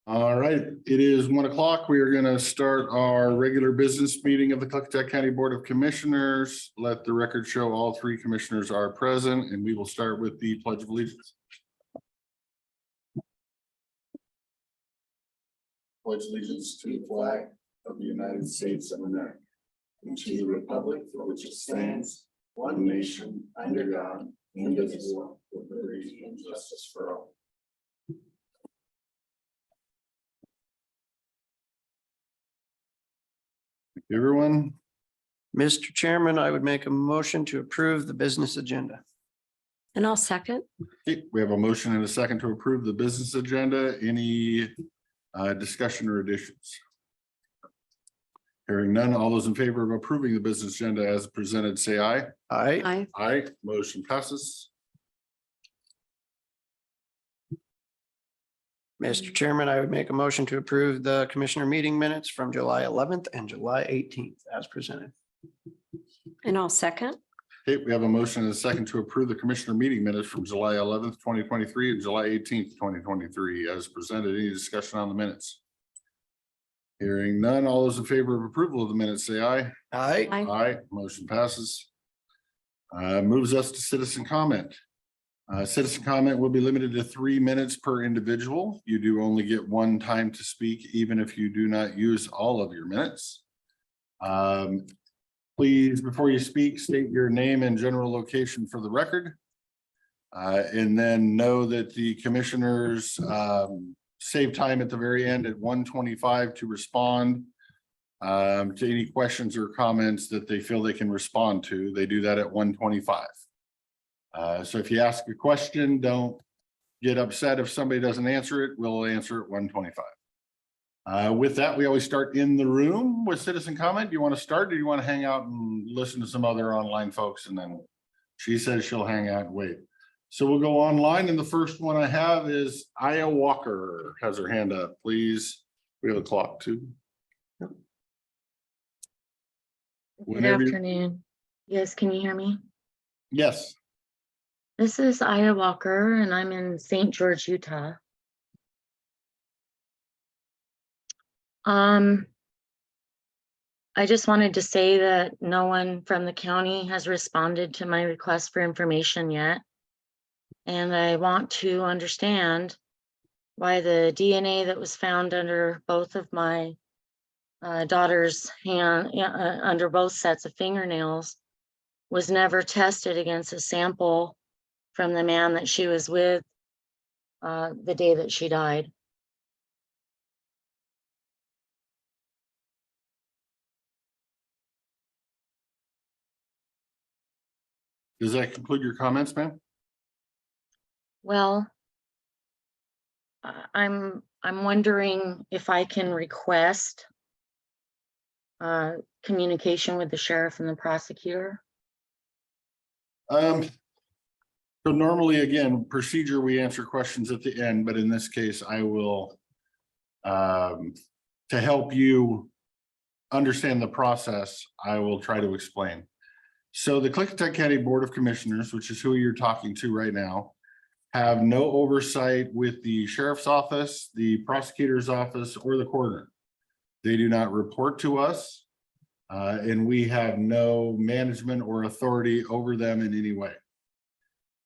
All right, it is 1 o'clock. We are going to start our regular business meeting of the Klickitat County Board of Commissioners. Let the record show all three commissioners are present, and we will start with the Pledge of Allegiance. Pledge allegiance to the flag of the United States of America and to the republic for which it stands, one nation under God, indivisible, with liberty and justice for all. Thank you, everyone. Mr. Chairman, I would make a motion to approve the business agenda. And I'll second. Okay, we have a motion and a second to approve the business agenda. Any discussion or additions? Hearing none, all those in favor of approving the business agenda as presented, say aye. Aye. Aye. Aye, motion passes. Mr. Chairman, I would make a motion to approve the commissioner meeting minutes from July 11th and July 18th as presented. And I'll second. Okay, we have a motion and a second to approve the commissioner meeting minutes from July 11th, 2023 and July 18th, 2023 as presented. Any discussion on the minutes? Hearing none, all those in favor of approval of the minutes, say aye. Aye. Aye. Aye, motion passes. Moves us to citizen comment. Citizen comment will be limited to 3 minutes per individual. You do only get one time to speak, even if you do not use all of your minutes. Please, before you speak, state your name and general location for the record. And then know that the commissioners save time at the very end at 1:25 to respond to any questions or comments that they feel they can respond to. They do that at 1:25. So if you ask a question, don't get upset if somebody doesn't answer it. We'll answer at 1:25. With that, we always start in the room with citizen comment. Do you want to start, or do you want to hang out and listen to some other online folks? And then she says she'll hang out and wait. So we'll go online, and the first one I have is Aya Walker has her hand up. Please, we have a clock too. Good Whenever you- afternoon. Yes, can you hear me? Yes. This is Aya Walker and I'm in St. George, Utah. I just wanted to say that no one from the county has responded to my request for information yet. And I want to understand why the DNA that was found under both of my daughter's hand, under both sets of fingernails, was never tested against a sample from the man that she was with the day that she died. Does that conclude your comments, ma'am? Well, I'm wondering if I can request communication with the sheriff and the prosecutor. So normally, again, procedure, we answer questions at the end, but in this case, I will, to help you understand the process, I will try to explain. So the Klickitat County Board of Commissioners, which is who you're talking to right now, have no oversight with the sheriff's office, the prosecutor's office, or the coroner. They do not report to us, and we have no management or authority over them in any way.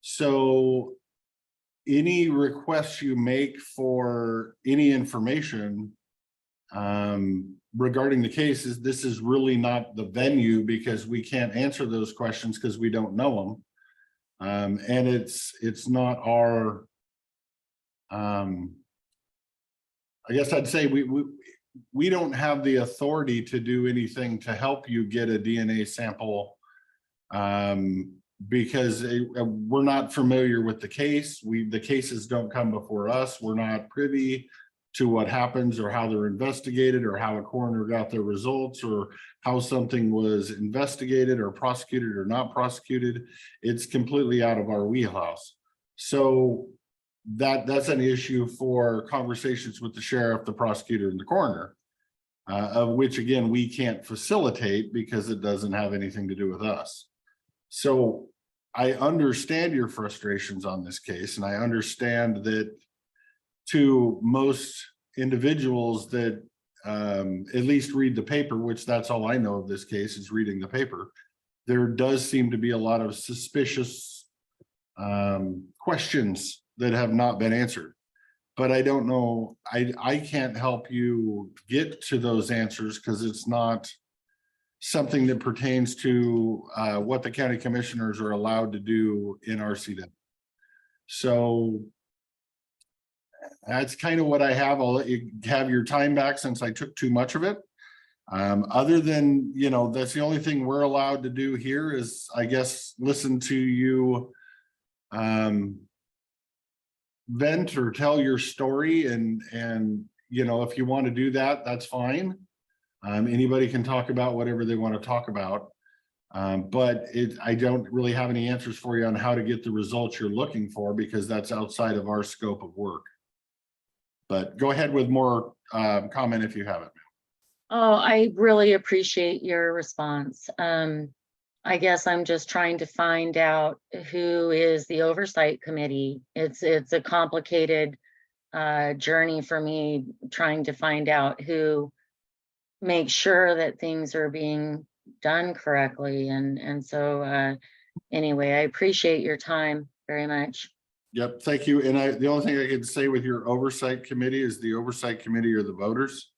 So any requests you make for any information regarding the cases, this is really not the venue, because we can't answer those questions because we don't know them. And it's not our, I guess I'd say we don't have the authority to do anything to help you get a DNA sample, because we're not familiar with the case. The cases don't come before us. We're not privy to what happens or how they're investigated or how a coroner got their results or how something was investigated or prosecuted or not prosecuted. It's completely out of our wheelhouse. So that's an issue for conversations with the sheriff, the prosecutor, and the coroner, of which, again, we can't facilitate because it doesn't have anything to do with us. So I understand your frustrations on this case, and I understand that to most individuals that at least read the paper, which that's all I know of this case is reading the paper. There does seem to be a lot of suspicious questions that have not been answered. But I don't know, I can't help you get to those answers because it's not something that pertains to what the county commissioners are allowed to do in RCW. So that's kind of what I have. I'll let you have your time back since I took too much of it. Other than, you know, that's the only thing we're allowed to do here is, I guess, listen to you vent or tell your story, and you know, if you want to do that, that's fine. Anybody can talk about whatever they want to talk about, but I don't really have any answers for you on how to get the results you're looking for, because that's outside of our scope of work. But go ahead with more comment if you have it. Oh, I really appreciate your response. I guess I'm just trying to find out who is the oversight committee. It's a complicated journey for me trying to find out who makes sure that things are being done correctly. And so anyway, I appreciate your time very much. Yep, thank you. And the only thing I can say with your oversight committee is the oversight committee are the voters.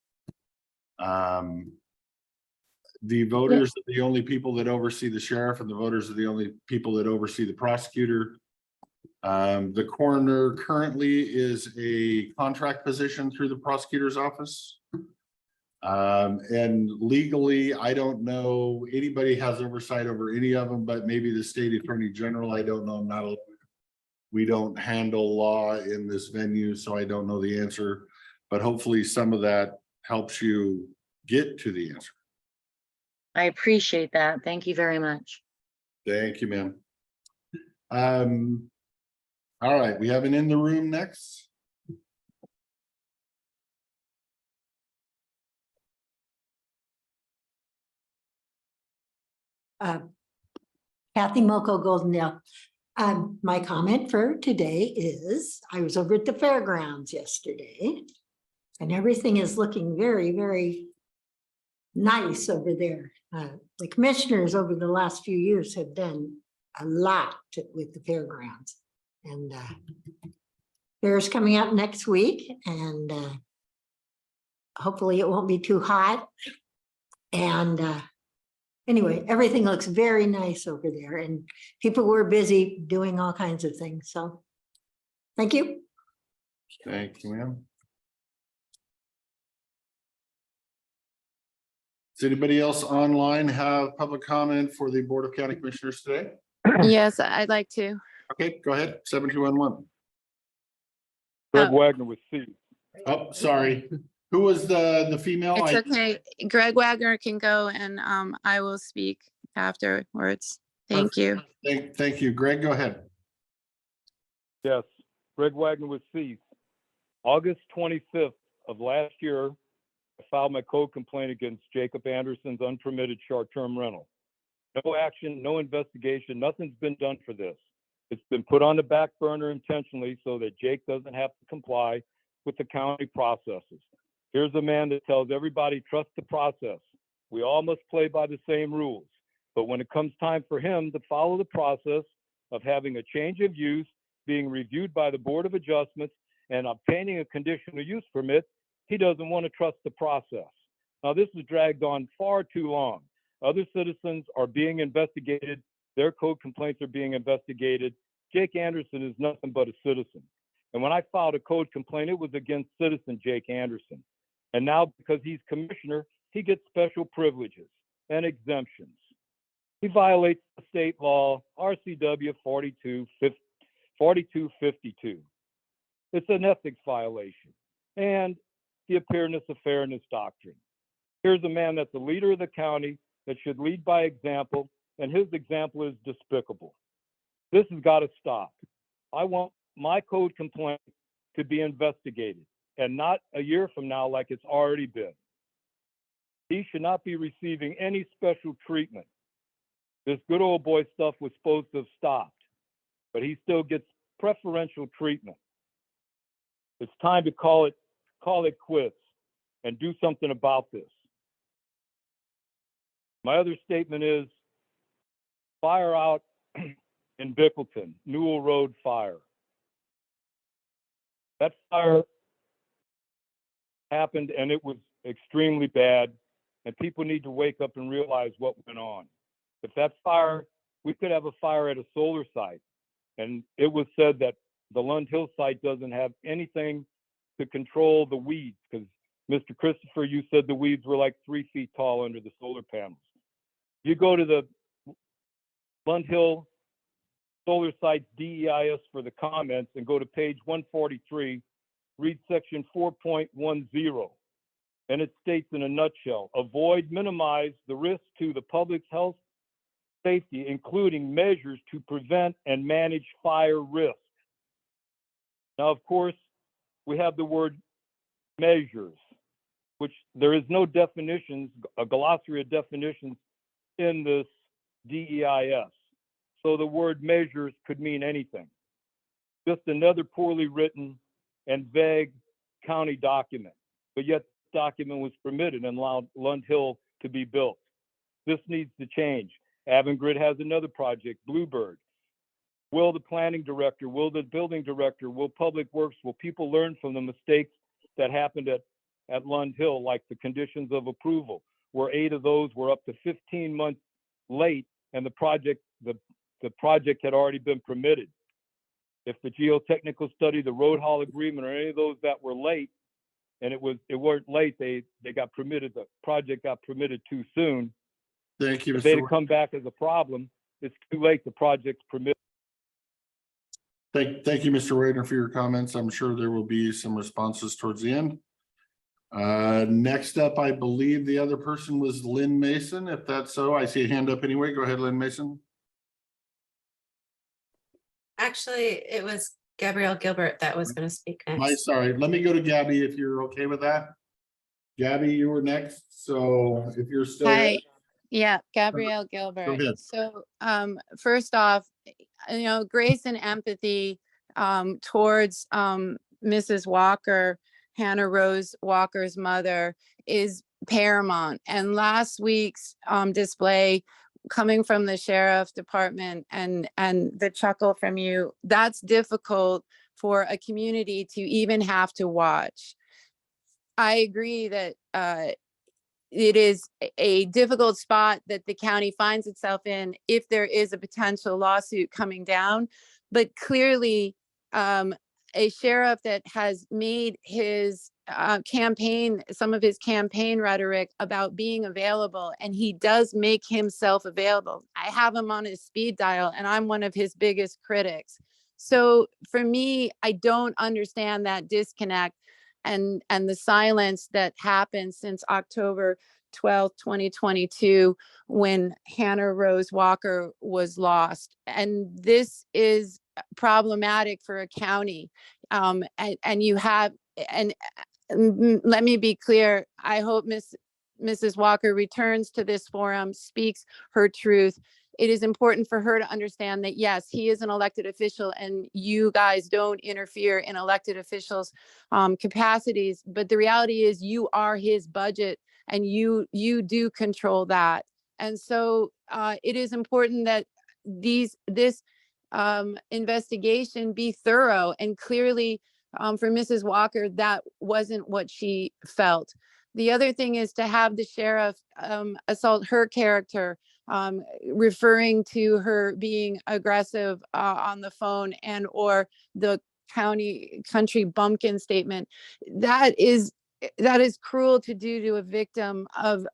The voters are the only people that oversee the sheriff, and the voters are the only people that oversee the prosecutor. The coroner currently is a contract position through the prosecutor's office. And legally, I don't know anybody has oversight over any of them, but maybe the state attorney general. I don't know. I'm not a We don't handle law in this venue, so I don't know the answer, but hopefully some of that helps you get to the answer. I appreciate that. Thank you very much. Thank you, ma'am. All right, we have an in the room next. Kathy Moko Goldendale. My comment for today is I was over at the fairgrounds yesterday and everything is looking very, very nice over there. The commissioners over the last few years have done a lot with the fairgrounds, and fair's coming up next week, and hopefully it won't be too hot. And anyway, everything looks very nice over there, and people were busy doing all kinds of things. So thank you. Thank you, ma'am. Does anybody else online have public comment for the Board of County Commissioners today? Yes, I'd like to. Okay, go ahead. 7211. Greg Wagner with C. Oh, sorry. Who was the female? It's okay. Greg Wagner can go, and I will speak afterwards. Thank you. Thank you. Greg, go ahead. Yes, Greg Wagner with C. August 25th of last year, I filed my code complaint against Jacob Anderson's unpermitted short-term rental. No action, no investigation, nothing's been done for this. It's been put on the back burner intentionally so that Jake doesn't have to comply with the county processes. Here's a man that tells everybody, trust the process. We all must play by the same rules. But when it comes time for him to follow the process of having a change of use, being reviewed by the Board of Adjustments, and obtaining a conditional use permit, he doesn't want to trust the process. Now, this has dragged on far too long. Other citizens are being investigated. Their code complaints are being investigated. Jake Anderson is nothing but a citizen. And when I filed a code complaint, it was against citizen Jake Anderson. And now, because he's commissioner, he gets special privileges and exemptions. He violates the state law, RCW 4252. It's an ethics violation and the appearance of fairness doctrine. Here's a man that's the leader of the county that should lead by example, and his example is despicable. This has got to stop. I want my code complaint to be investigated, and not a year from now like it's already been. He should not be receiving any special treatment. This good old boy stuff was supposed to have stopped, but he still gets preferential treatment. It's time to call it call it quits and do something about this. My other statement is fire out in Bickleton, Newell Road fire. That fire happened and it was extremely bad, and people need to wake up and realize what went on. If that fire, we could have a fire at a solar site, and it was said that the Lund Hill site doesn't have anything to control the weeds, because Mr. Christopher, you said the weeds were like 3 feet tall under the solar panels. You go to the Lund Hill solar site DEIS for the comments and go to page 143, read section 4.10. And it states in a nutshell, avoid, minimize the risk to the public's health, safety, including measures to prevent and manage fire risk. Now, of course, we have the word measures, which there is no definitions, a glossary of definitions in this DEIS. So the word measures could mean anything. Just another poorly written and vague county document, but yet the document was permitted and allowed Lund Hill to be built. This needs to change. Avangrid has another project, Bluebird. Will the planning director, will the building director, will Public Works, will people learn from the mistakes that happened at Lund Hill, like the conditions of approval, where 8 of those were up to 15 months late, and the project had already been permitted. If the geotechnical study, the road haul agreement, or any of those that were late, and it weren't late, they got permitted, the project got permitted too soon. Thank you, If they'd Mr. have come back as a problem, it's too late, the project's permitted. Thank you, Mr. Wagner, for your comments. I'm sure there will be some responses towards the end. Next up, I believe the other person was Lynn Mason. If that's so, I see a hand up anyway. Go ahead, Lynn Mason. Actually, it was Gabrielle Gilbert that was going to speak next. Sorry, let me go to Gabby if you're okay with that. Gabby, you were next, so if you're still. Hi, yeah, Gabrielle Gilbert. ahead. So first off, grace and empathy towards Mrs. Walker, Hannah Rose Walker's mother, is paramount. And last week's display coming from the sheriff department and the chuckle from you, that's difficult for a community to even have to watch. I agree that it is a difficult spot that the county finds itself in if there is a potential lawsuit coming down. But clearly, a sheriff that has made his campaign, some of his campaign rhetoric about being available, and he does make himself available. I have him on his speed dial, and I'm one of his biggest critics. So for me, I don't understand that disconnect and the silence that happened since October 12th, 2022, when Hannah Rose Walker was lost. And this is problematic for a county. And you have, and let me be clear, I hope Mrs. Walker returns to this forum, speaks her truth. It is important for her to understand that, yes, he is an elected official and you guys don't interfere in elected officials' capacities. But the reality is you are his budget and you do control that. And so it is important that this investigation be thorough, and clearly for Mrs. Walker, that wasn't what she felt. The other thing is to have the sheriff assault her character, referring to her being aggressive on the phone, and or the country bumpkin statement. That is cruel to do to a victim of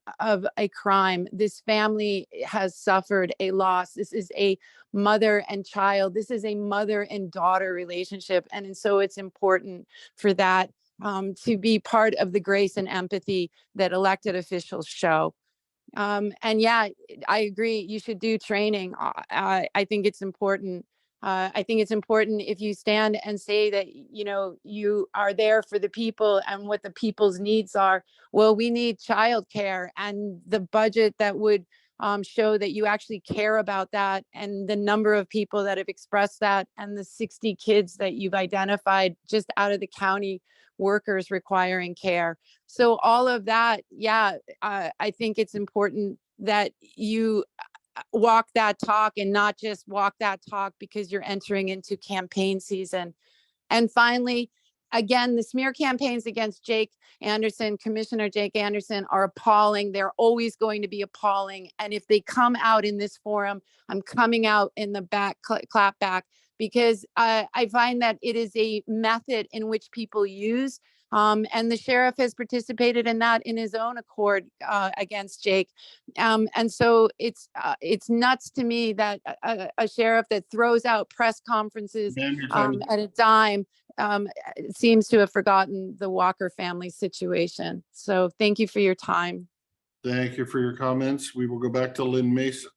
a crime. This family has suffered a loss. This is a mother and child. This is a mother and daughter relationship. And so it's important for that to be part of the grace and empathy that elected officials show. And yeah, I agree. You should do training. I think it's important. I think it's important if you stand and say that, you are there for the people and what the people's needs are. Well, we need childcare, and the budget that would show that you actually care about that, and the number of people that have expressed that, and the 60 kids that you've identified just out of the county workers requiring care. So all of that, yeah, I think it's important that you walk that talk, and not just walk that talk because you're entering into campaign season. And finally, again, the smear campaigns against Jake Anderson, Commissioner Jake Anderson, are appalling. They're always going to be appalling. And if they come out in this forum, I'm coming out in the back, clap back, because I find that it is a method in which people use. And the sheriff has participated in that in his own accord against Jake. And so it's nuts to me that a sheriff that throws out press conferences Ma'am, your time is- at a dime seems to have forgotten the Walker family situation. So thank you for your time. Thank you for your comments. We will go back to Lynn Mason.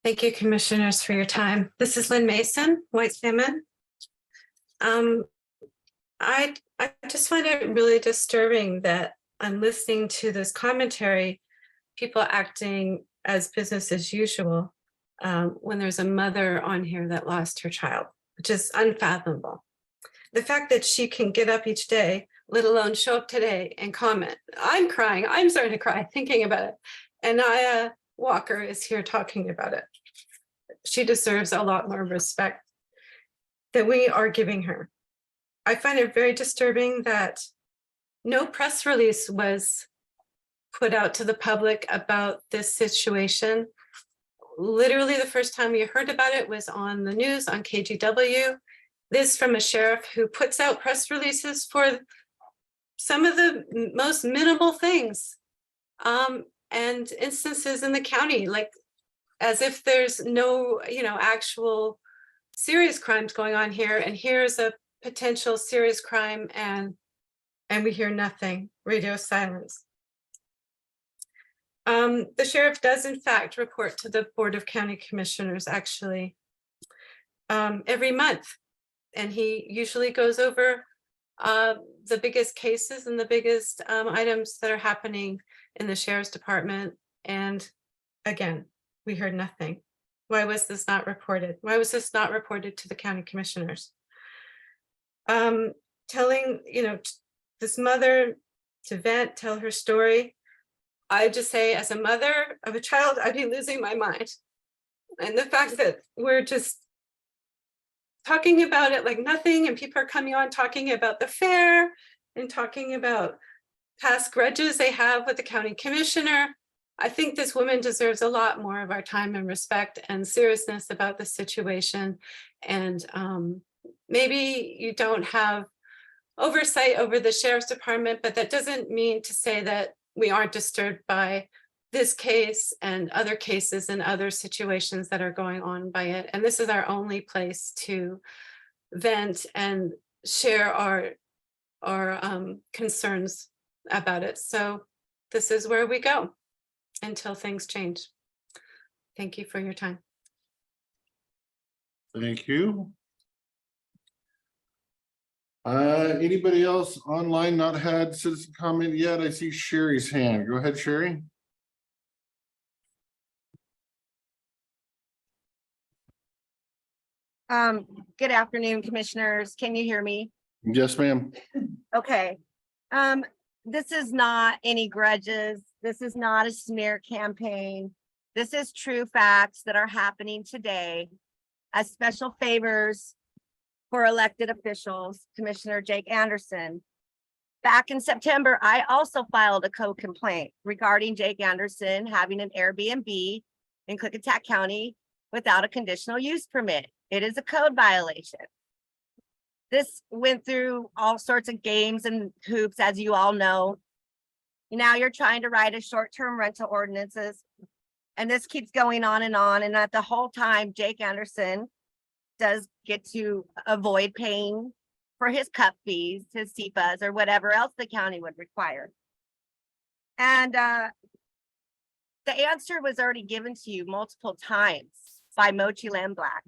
Thank you, commissioners, for your time. This is Lynn Mason, White Salmon. I just find it really disturbing that I'm listening to this commentary, people acting as business as usual, when there's a mother on here that lost her child, which is unfathomable. The fact that she can get up each day, let alone show up today and comment. I'm crying. I'm starting to cry thinking about it. And Naya Walker is here talking about it. She deserves a lot more respect than we are giving her. I find it very disturbing that no press release was put out to the public about this situation. Literally, the first time we heard about it was on the news on KGW. This from a sheriff who puts out press releases for some of the most minimal things and instances in the county, like as if there's no, actual serious crimes going on here. And here's a potential serious crime, and we hear nothing. Radio silence. The sheriff does in fact report to the Board of County Commissioners actually every month, and he usually goes over the biggest cases and the biggest items that are happening in the sheriff's department. And again, we heard nothing. Why was this not reported? Why was this not reported to the county commissioners? Telling, this mother to vent, tell her story. I just say, as a mother of a child, I'd be losing my mind. And the fact that we're just talking about it like nothing, and people are coming on talking about the fair and talking about past grudges they have with the county commissioner. I think this woman deserves a lot more of our time and respect and seriousness about the situation. And maybe you don't have oversight over the sheriff's department, but that doesn't mean to say that we aren't disturbed by this case and other cases and other situations that are going on by it. And this is our only place to vent and share our concerns about it. So this is where we go until things change. Thank you for your time. Thank you. Anybody else online not had citizen comment yet? I see Sherry's hand. Go ahead, Sherry. Good afternoon, commissioners. Can you hear me? Yes, ma'am. Okay. This is not any grudges. This is not a smear campaign. This is true facts that are happening today as special favors for elected officials. Commissioner Jake Anderson. Back in September, I also filed a code complaint regarding Jake Anderson having an Airbnb in Klickitat County without a conditional use permit. It is a code violation. This went through all sorts of games and hoops, as you all know. Now you're trying to write a short-term rental ordinances, and this keeps going on. And at the whole time, Jake Anderson does get to avoid paying for his cup fees, his CFAs, or whatever else the county would require. And the answer was already given to you multiple times by Mochi Lamblack,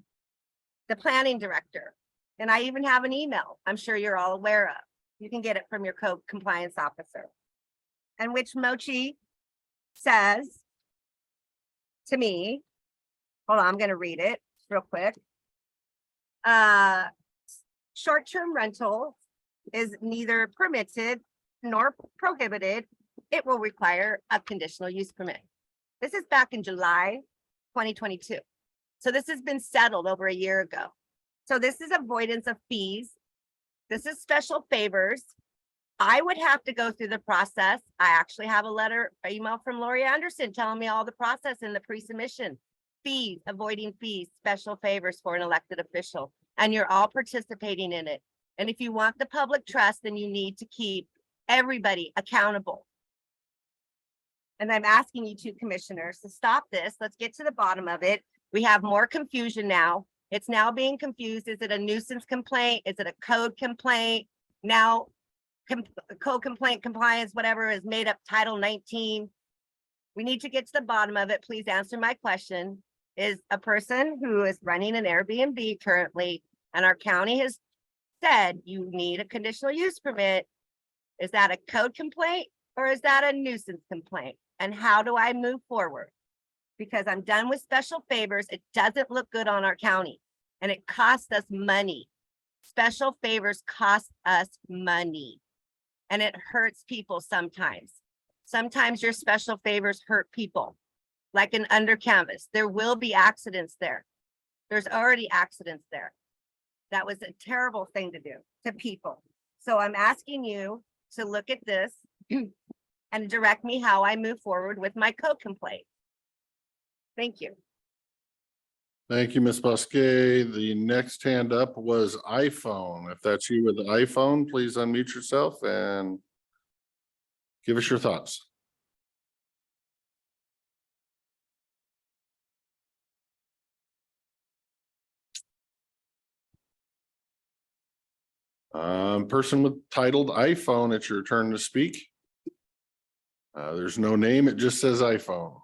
the planning director. And I even have an email I'm sure you're all aware of. You can get it from your code compliance officer. And which Mochi says to me, hold on, I'm gonna read it real quick. Short-term rental is neither permitted nor prohibited. It will require a conditional use permit. This is back in July 2022. So this has been settled over a year ago. So this is avoidance of fees. This is special favors. I would have to go through the process. I actually have an email from Lori Anderson telling me all the process in the pre-submission. Fees, avoiding fees, special favors for an elected official, and you're all participating in it. And if you want the public trust, then you need to keep everybody accountable. And I'm asking you two commissioners to stop this. Let's get to the bottom of it. We have more confusion now. It's now being confused. Is it a nuisance complaint? Is it a code complaint? Now, code complaint compliance, whatever is made up Title 19. We need to get to the bottom of it. Please answer my question. Is a person who is running an Airbnb currently, and our county has said you need a conditional use permit, is that a code complaint or is that a nuisance complaint? And how do I move forward? Because I'm done with special favors. It doesn't look good on our county, and it costs us money. Special favors cost us money, and it hurts people sometimes. Sometimes your special favors hurt people, like an under canvas. There will be accidents there. There's already accidents there. That was a terrible thing to do to people. So I'm asking you to look at this and direct me how I move forward with my code complaint. Thank you. Thank you, Ms. Bosque. The next hand up was iPhone. If that's you with the iPhone, please unmute yourself and give us your thoughts. Person with titled iPhone, it's your turn to speak. There's no name, it just says iPhone.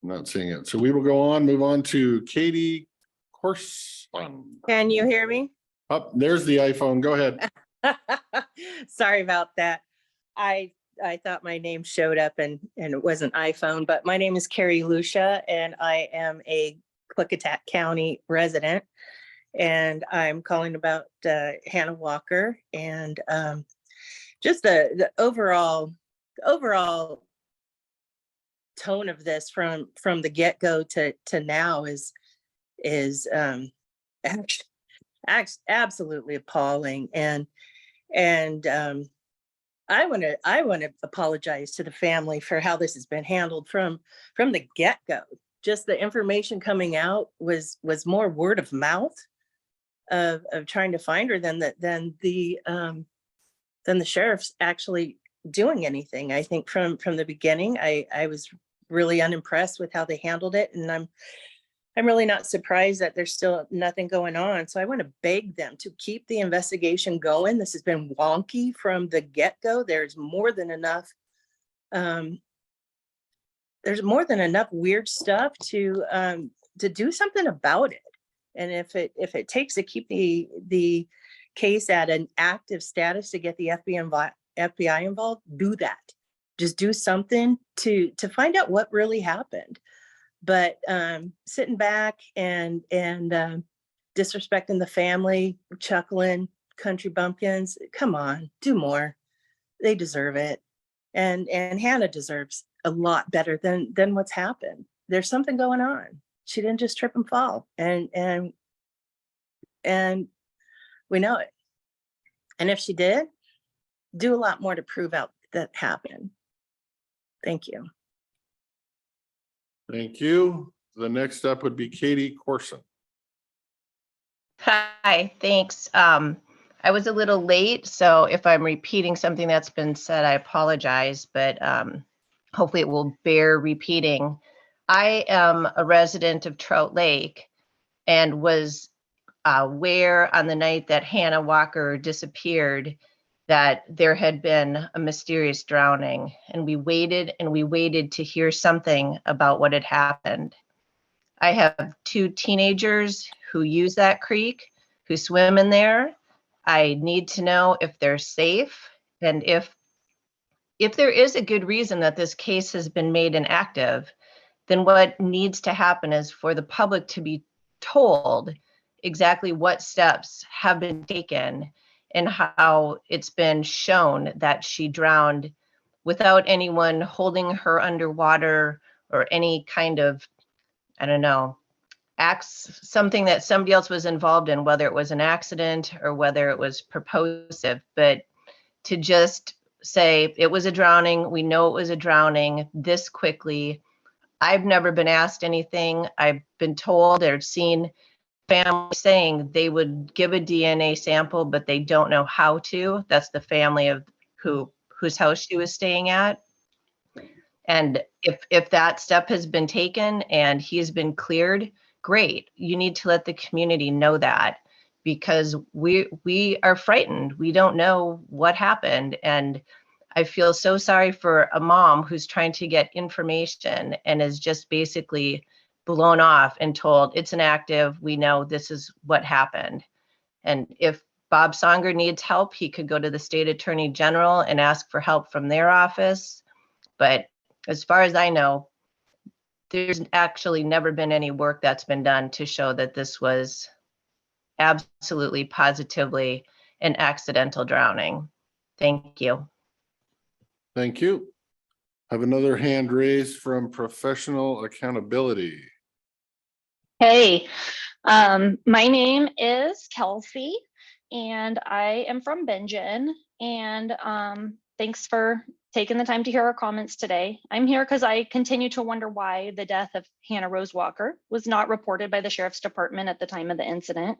Not seeing it. So we will move on to Katie Corson. Can you hear me? Up, there's the iPhone. Go ahead. Sorry about that. I thought my name showed up and it wasn't iPhone, but my name is Carrie Lucia and I am a Klickitat County resident. And I'm calling about Hannah Walker, and just the overall tone of this from the get-go to now is absolutely appalling. And I want to apologize to the family for how this has been handled from the get-go. Just the information coming out was more word of mouth of trying to find her than the sheriff's actually doing anything. I think from the beginning, I was really unimpressed with how they handled it, and I'm really not surprised that there's still nothing going on. So I want to beg them to keep the investigation going. This has been wonky from the get-go. There's more than enough. There's more than enough weird stuff to do something about it. And if it takes to keep the case at an active status to get the FBI involved, do that. Just do something to find out what really happened. But sitting back and disrespecting the family, chuckling, country bumpkins, come on, do more. They deserve it. And Hannah deserves a lot better than what's happened. There's something going on. She didn't just trip and fall, and we know it. And if she did, do a lot more to prove out that happened. Thank you. Thank you. The next up would be Katie Corson. Hi, thanks. I was a little late, so if I'm repeating something that's been said, I apologize, but hopefully it will bear repeating. I am a resident of Trout Lake and was aware on the night that Hannah Walker disappeared that there had been a mysterious drowning, and we waited to hear something about what had happened. I have 2 teenagers who use that creek, who swim in there. I need to know if they're safe And if there is a good reason that this case has been made inactive, then what needs to happen is for the public to be told exactly what steps have been taken and how it's been shown that she drowned without anyone holding her underwater or any kind of, I don't know, something that somebody else was involved in, whether it was an accident or whether it was purposive. But to just say it was a drowning, we know it was a drowning this quickly. I've never been asked anything. I've been told or seen families saying they would give a DNA sample, but they don't know how to. That's the family of whose house she was staying at. And if that step has been taken and he's been cleared, great. You need to let the community know that, because we are frightened. We don't know what happened. And I feel so sorry for a mom who's trying to get information and is just basically blown off and told it's inactive. We know this is what happened. And if Bob Songer needs help, he could go to the state attorney general and ask for help from their office. But as far as I know, there's actually never been any work that's been done to show that this was absolutely, positively an accidental drowning. Thank you. Thank you. Have another hand raised from professional accountability. Hey, my name is Kelsey and I am from Benjen, and thanks for taking the time to hear our comments today. I'm here because I continue to wonder why the death of Hannah Rose Walker was not reported by the sheriff's department at the time of the incident.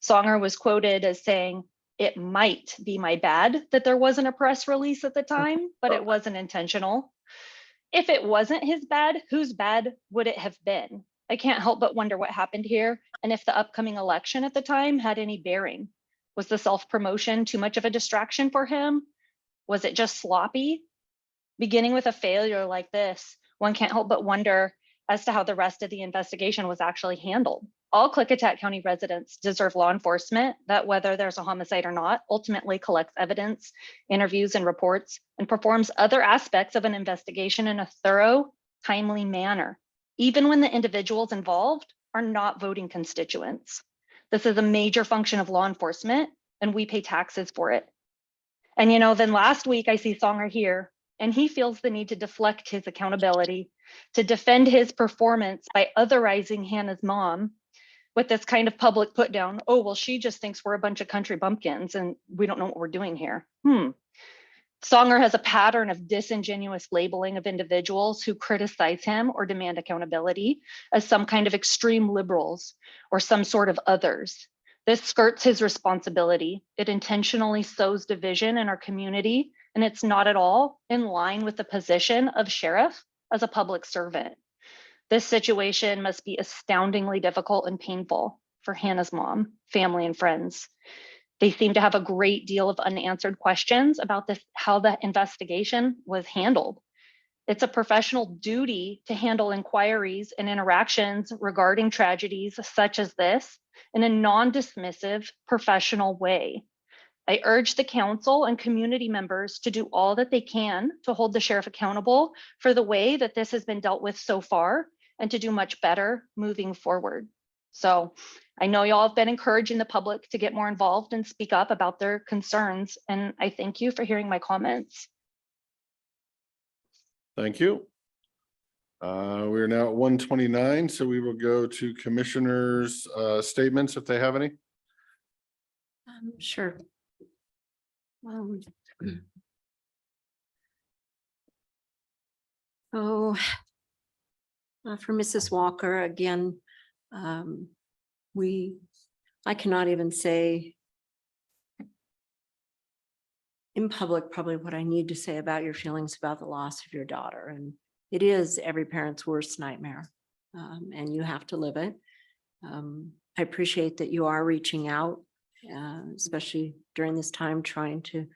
Songer was quoted as saying, "It might be my bad that there wasn't a press release at the time, but it wasn't intentional." If it wasn't his bad, whose bad would it have been? I can't help but wonder what happened here and if the upcoming election at the time had any bearing. Was the self-promotion too much of a distraction for him? Was it just sloppy? Beginning with a failure like this, one can't help but wonder as to how the rest of the investigation was actually handled. All Klickitat County residents deserve law enforcement that, whether there's a homicide or not, ultimately collects evidence, interviews and reports, and performs other aspects of an investigation in a thorough, timely manner, even when the individuals involved are not voting constituents. This is a major function of law enforcement, and we pay taxes for it. And then last week I see Songer here, and he feels the need to deflect his accountability, to defend his performance by otherizing Hannah's mom with this kind of public put down. Oh, well, she just thinks we're a bunch of country bumpkins and we don't know what we're doing here. Songer has a pattern of disingenuous labeling of individuals who criticize him or demand accountability as some kind of extreme liberals or some sort of others. This skirts his responsibility. It intentionally sows division in our community, and it's not at all in line with the position of sheriff as a public servant. This situation must be astoundingly difficult and painful for Hannah's mom, family, and friends. They seem to have a great deal of unanswered questions about how the investigation was handled. It's a professional duty to handle inquiries and interactions regarding tragedies such as this in a non-dismissive, professional way. I urge the council and community members to do all that they can to hold the sheriff accountable for the way that this has been dealt with so far and to do much better moving forward. So I know y'all have been encouraging the public to get more involved and speak up about their concerns, and I thank you for hearing my comments. Thank you. We're now at 1:29, so we will go to commissioners' statements if they have any. Sure. For Mrs. Walker, again, I cannot even say in public probably what I need to say about your feelings about the loss of your daughter. And it is every parent's worst nightmare, and you have to live it. I appreciate that you are reaching out, especially during this time, trying to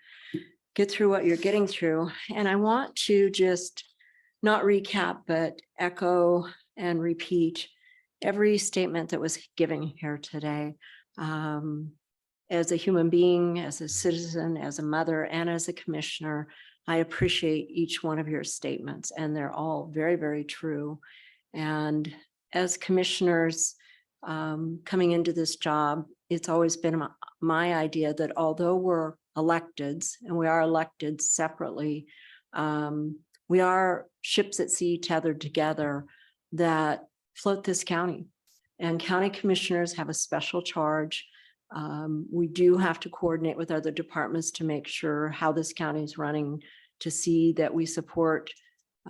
get through what you're getting through. And I want to just not recap, but echo and repeat every statement that was given here today. as a human being, as a citizen, as a mother, and as a commissioner, I appreciate each one of your statements, and they're all very, very true. And as commissioners, coming into this job, it's always been my idea that although we're electeds, and we are elected separately, we are ships at sea tethered together that float this county. And county commissioners have a special charge. We do have to coordinate with other departments to make sure how this county is running, to see that we support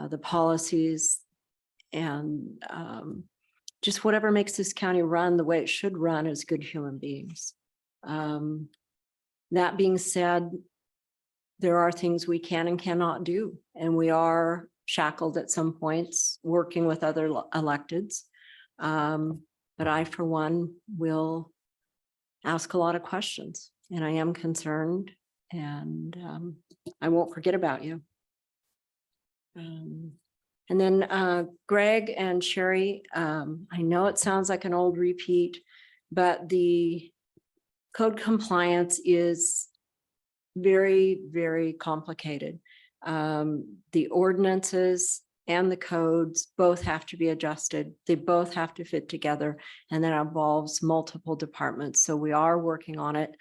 the policies and just whatever makes this county run the way it should run as good human beings. That being said, there are things we can and cannot do, and we are shackled at some points working with other electeds. But I, for one, will ask a lot of questions, and I am concerned, and I won't forget about you. And then Greg and Sherry, I know it sounds like an old repeat, but the code compliance is very, very complicated. The ordinances and the codes both have to be adjusted. They both have to fit together, and that involves multiple departments. So we are working on it.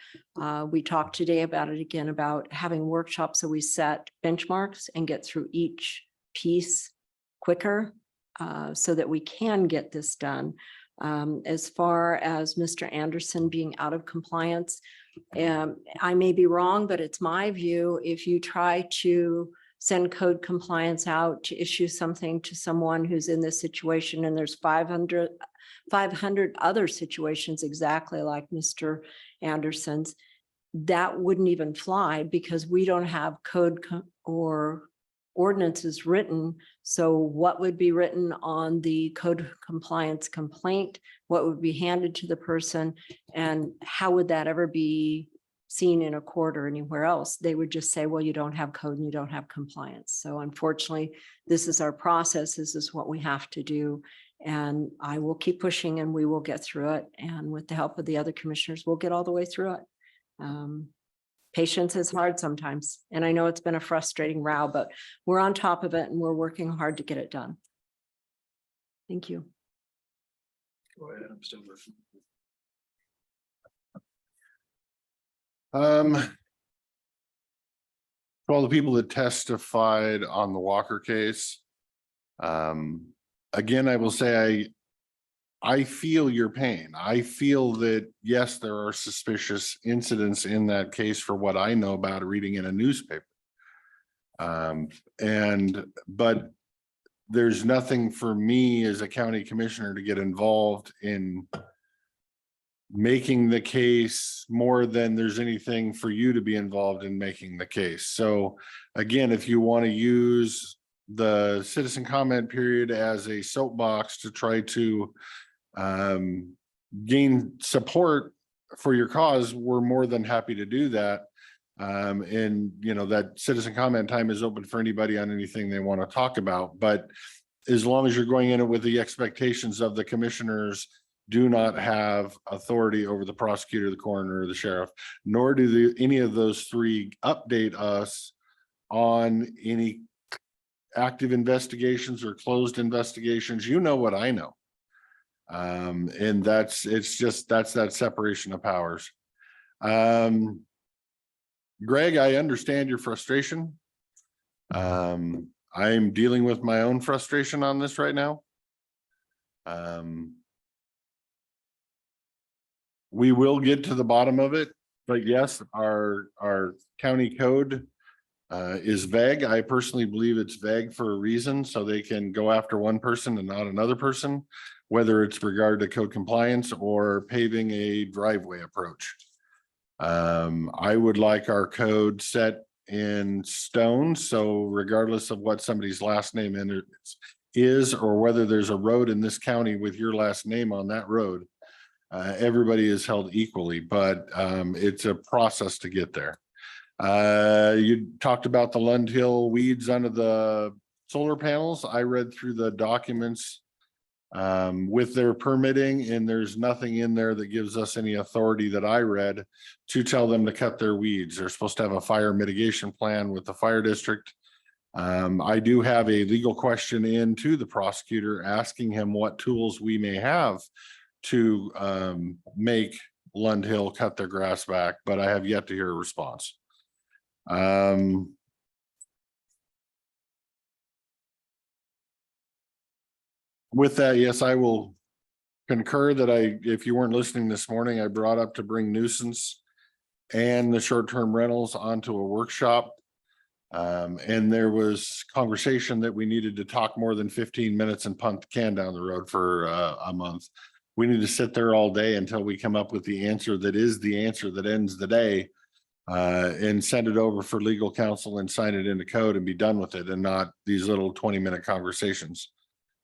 We talked today about it again, about having workshops so we set benchmarks and get through each piece quicker so that we can get this done. As far as Mr. Anderson being out of compliance, I may be wrong, but it's my view, if you try to send code compliance out to issue something to someone who's in this situation, and there's 500 other situations exactly like Mr. Anderson's, that wouldn't even fly because we don't have code or ordinances written. So what would be written on the code compliance complaint? What would be handed to the person? And how would that ever be seen in a court or anywhere else? They would just say, well, you don't have code and you don't have compliance. So unfortunately, this is our process. This is what we have to do. And I will keep pushing and we will get through it. And with the help of the other commissioners, we'll get all the way through it. Patience is hard sometimes. And I know it's been a frustrating row, but we're on top of it and we're working hard to get it done. Thank you. Go ahead, I'm still listening. For all the people that testified on the Walker case, again, I will say I feel your pain. I feel that, yes, there are suspicious incidents in that case for what I know about reading in a newspaper. But there's nothing for me as a county commissioner to get involved in making the case more than there's anything for you to be involved in making the case. So again, if you want to use the citizen comment period as a soapbox to try to gain support for your cause, we're more than happy to do that. And you know, that citizen comment time is open for anybody on anything they want to talk about. But as long as you're going in it with the expectations of the commissioners do not have authority over the prosecutor, the coroner, or the sheriff, nor do any of those three update us on any active investigations or closed investigations. You know what I know. And that's that separation of powers. Greg, I understand your frustration. I'm dealing with my own frustration on this right now. We will get to the bottom of it, but yes, our county code is vague. I personally believe it's vague for a reason, so they can go after one person and not another person, whether it's regard to code compliance or paving a driveway approach. I would like our code set in stone, so regardless of what somebody's last name is, or whether there's a road in this county with your last name on that road, everybody is held equally, but it's a process to get there. You talked about the Lund Hill weeds under the solar panels. I read through the documents with their permitting, and there's nothing in there that gives us any authority that I read to tell them to cut their weeds. They're supposed to have a fire mitigation plan with the fire district. I do have a legal question in to the prosecutor asking him what tools we may have to make Lund Hill cut their grass back, but I have yet to hear a response. With that, yes, I will concur that if you weren't listening this morning, I brought up to bring nuisance and the short-term rentals onto a workshop. And there was conversation that we needed to talk more than 15 minutes and punt the can down the road for a month. We need to sit there all day until we come up with the answer that is the answer that ends the day, and send it over for legal counsel and sign it into code and be done with it, and not these little 20-minute conversations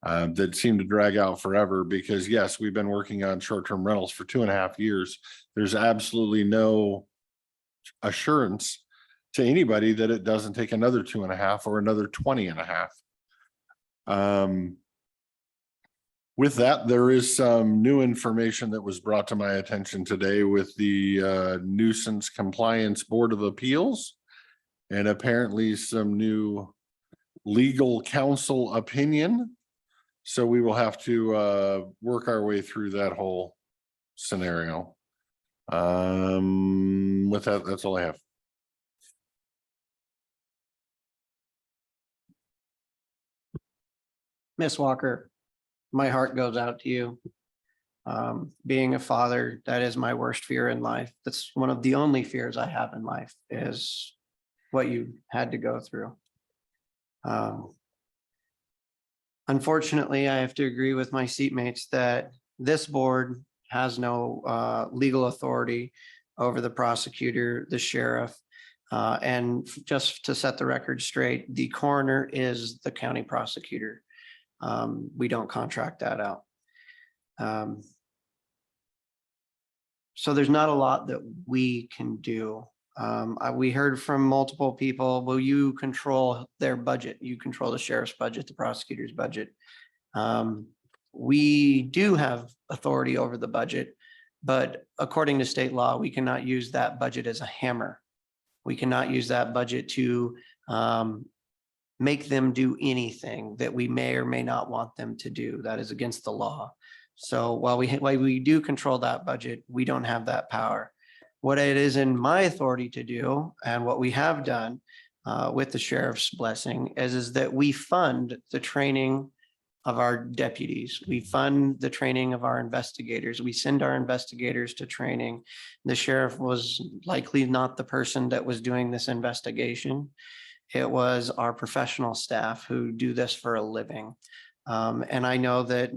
that seem to drag out forever. Because yes, we've been working on short-term rentals for 2.5 years. There's absolutely no assurance to anybody that it doesn't take another 2.5 or another 20.5. With that, there is some new information that was brought to my attention today with the Nuisance Compliance Board of Appeals, and apparently some new legal counsel opinion. So we will have to work our way through that whole scenario. With that, that's all I have. Miss Walker, my heart goes out to you. Being a father, that is my worst fear in life. That's one of the only fears I have in life, is what you had to go through. Unfortunately, I have to agree with my seatmates that this board has no legal authority over the prosecutor, the sheriff. And just to set the record straight, the coroner is the county prosecutor. We don't contract that out. So there's not a lot that we can do. We heard from multiple people, well, you control their budget. You control the sheriff's budget, the prosecutor's budget. We do have authority over the budget, but according to state law, we cannot use that budget as a hammer. We cannot use that budget to make them do anything that we may or may not want them to do. That is against the law. So while we do control that budget, we don't have that power. What it is in my authority to do, and what we have done with the sheriff's blessing, is that we fund the training of our deputies. We fund the training of our investigators. We send our investigators to training. The sheriff was likely not the person that was doing this investigation. It was our professional staff who do this for a living. And I know that,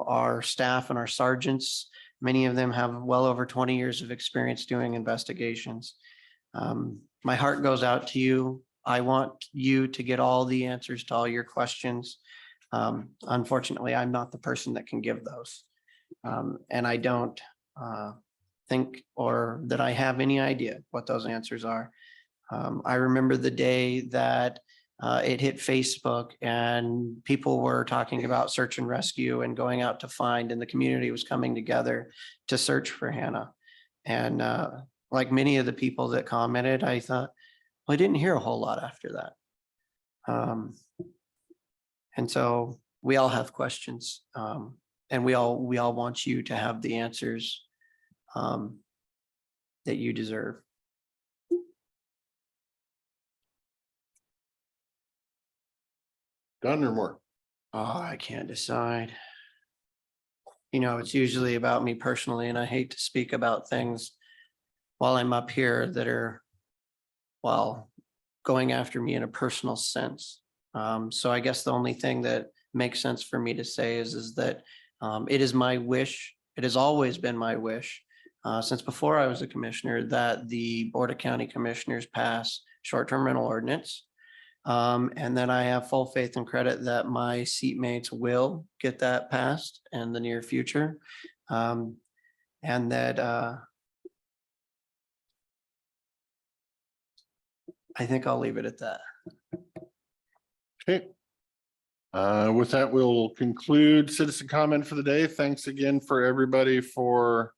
our staff and our sergeants, many of them have well over 20 years of experience doing investigations. My heart goes out to you. I want you to get all the answers to all your questions. Unfortunately, I'm not the person that can give those. And I don't think or that I have any idea what those answers are. I remember the day that it hit Facebook and people were talking about search and rescue and going out to find, and the community was coming together to search for Hannah. And like many of the people that commented, I thought, well, I didn't hear a whole lot after that. And so we all have questions, and we all want you to have the answers that you deserve. Done or more? Oh, I can't decide. It's usually about me personally, and I hate to speak about things while I'm up here that are, well, going after me in a personal sense. So I guess the only thing that makes sense for me to say is that it is my wish. It has always been my wish since before I was a commissioner that the Board of County Commissioners pass short-term rental ordinance. And then I have full faith and credit that my seatmates will get that passed in the near future. And that I think I'll leave it at that. Okay. With that, we'll conclude citizen comment for the day. Thanks again for everybody for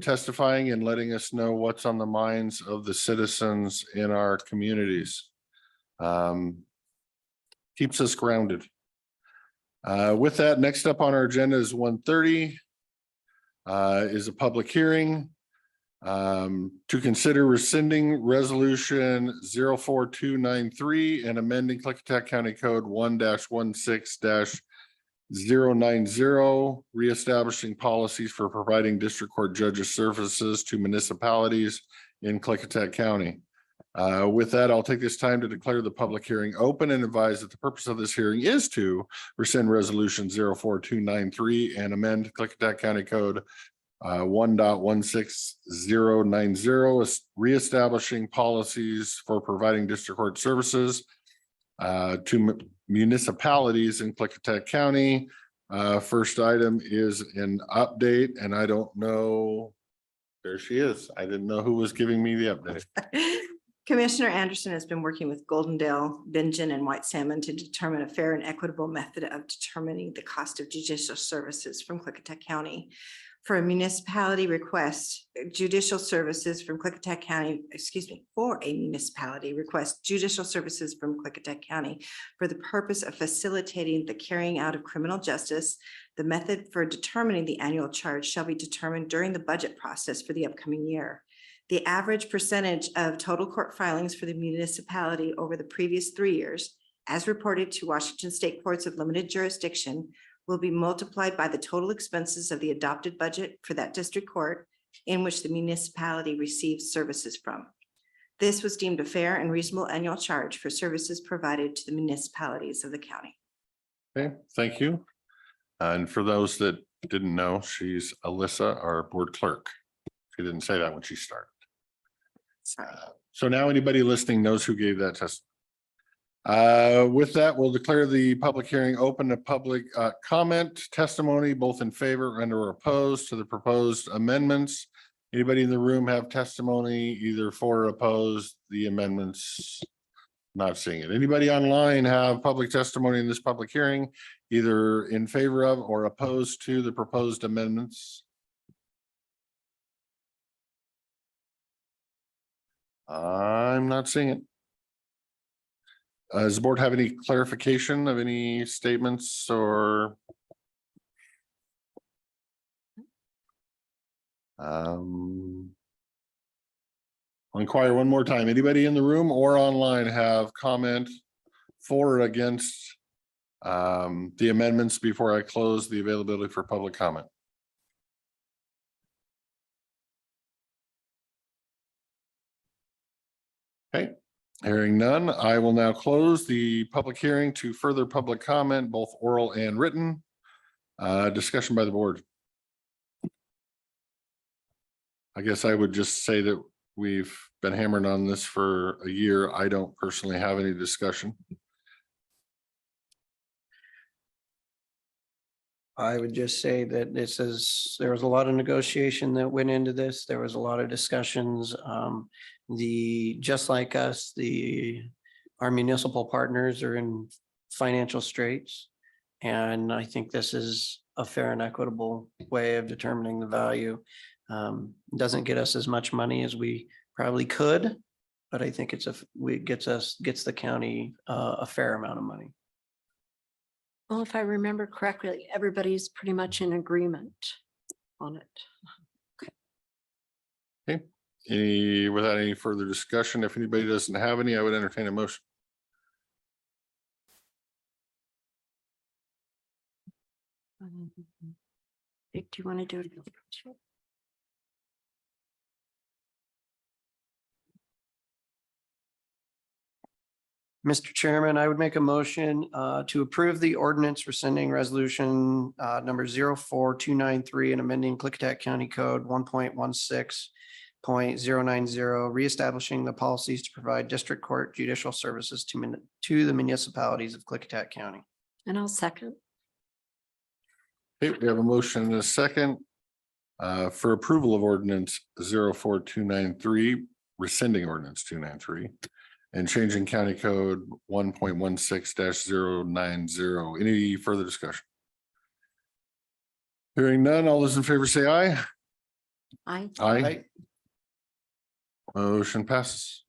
testifying and letting us know what's on the minds of the citizens in our communities. Keeps us grounded. With that, next up on our agenda is 1:30. Is a public hearing to consider rescinding resolution 04293 and amending Klickitat County Code 1-16-090, reestablishing policies for providing district court judges services to municipalities in Klickitat County. With that, I'll take this time to declare the public hearing open and advise that the purpose of this hearing is to rescind resolution 04293 and amend Klickitat County Code 1.16090, reestablishing policies for providing district court services to municipalities in Klickitat County. First item is an update, and I don't know. There she is. I didn't know who was giving me the update. Commissioner Anderson has been working with Goldendale, Bingen, and White Salmon to determine a fair and equitable method of determining the cost of judicial services from Klickitat County. For a municipality request judicial services from Klickitat County, for a municipality request judicial services from Klickitat County for the purpose of facilitating the carrying out of criminal justice, the method for determining the annual charge shall be determined during the budget process for the upcoming year. The average percentage of total court filings for the municipality over the previous 3 years, as reported to Washington State Courts of Limited Jurisdiction, will be multiplied by the total expenses of the adopted budget for that district court in which the municipality receives services from. This was deemed a fair and reasonable annual charge for services provided to the municipalities of the county. Okay, thank you. And for those that didn't know, she's Alyssa, our board clerk. She didn't say that when she started. So now anybody listening knows who gave that testimony. With that, we'll declare the public hearing open to public comment, testimony, both in favor and or opposed to the proposed amendments. Anybody in the room have testimony either for or opposed the amendments? Not seeing it. Anybody online have public testimony in this public hearing, either in favor of or opposed to the proposed amendments? I'm not seeing it. Does the board have any clarification of any statements or? I'll inquire one more time. Anybody in the room or online have comment for or against the amendments before I close the availability for public comment? Okay, hearing none, I will now close the public hearing to further public comment, both oral and written. Discussion by the board. I guess I would just say that we've been hammering on this for a year. I don't personally have any discussion. I would just say that there was a lot of negotiation that went into this. There was a lot of discussions. Just like us, our municipal partners are in financial straits. And I think this is a fair and equitable way of determining the value. Doesn't get us as much money as we probably could, but I think gets the county a fair amount of money. Well, if I remember correctly, everybody's pretty much in agreement on it. Okay. Without any further discussion, if anybody doesn't have any, I would entertain a motion. Vic, do you want to do it? Mr. Chairman, I would make a motion to approve the ordinance rescinding resolution number 04293 and amending Klickitat County Code 1.16.090, reestablishing the policies to provide district court judicial services to the municipalities of Klickitat County. And I'll second. Okay, we have a motion and a second for approval of ordinance 04293, rescinding ordinance 293. and changing county code 1.16-090. Any further discussion? Hearing none, all those in favor say aye. I, Aye. Motion passes.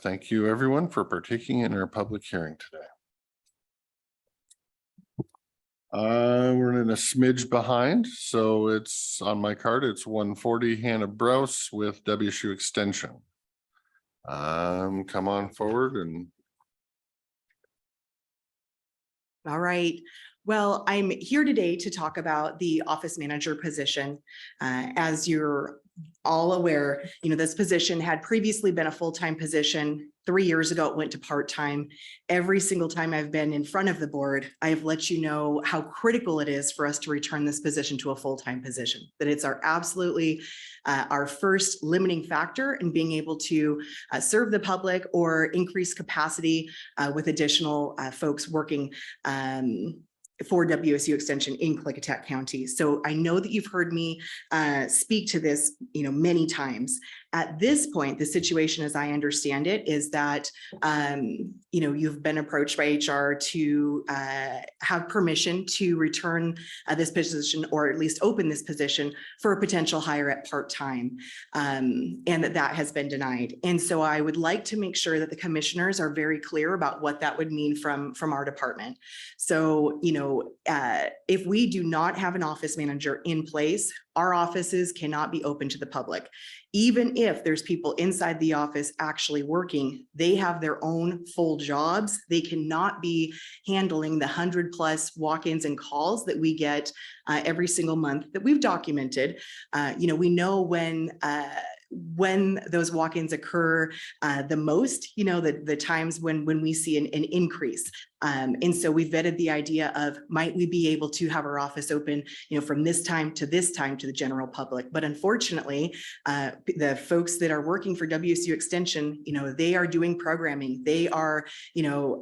Thank you, everyone, for partaking in our public hearing today. We're in a smidge behind, so it's on my card. It's 140 Hannah Browse with WSU Extension. Come on forward and. All right. Well, I'm here today to talk about the office manager position. As you're all aware, this position had previously been a full-time position. 3 years ago, it went to part-time. Every single time I've been in front of the board, I have let you know how critical it is for us to return this position to a full-time position, that it's absolutely our first limiting factor in being able to serve the public or increase capacity with additional folks working for WSU Extension in Klickitat County. So I know that you've heard me speak to this, many times. At this point, the situation, as I understand it, is that, you've been approached by HR to have permission to return this position, or at least open this position for a potential hire at part-time, and that has been denied. And so I would like to make sure that the commissioners are very clear about what that would mean from our department. So, if we do not have an office manager in place, our offices cannot be open to the public. Even if there's people inside the office actually working, they have their own full jobs. They cannot be handling the 100+ walk-ins and calls that we get every single month that we've documented. We know when those walk-ins occur the most, the times when we see an increase. And so we vetted the idea of, might we be able to have our office open, from this time to the general public? But unfortunately, the folks that are working for WSU Extension, they are doing programming. They are,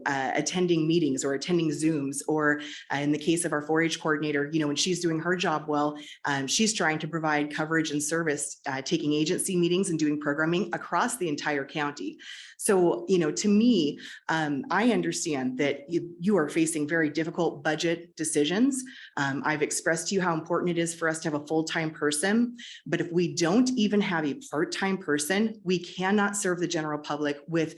attending meetings or attending Zooms, or in the case of our 4-H coordinator, when she's doing her job well, she's trying to provide coverage and service, taking agency meetings and doing programming across the entire county. So, to me, I understand that you are facing very difficult budget decisions. I've expressed to you how important it is for us to have a full-time person, but if we don't even have a part-time person, we cannot serve the general public with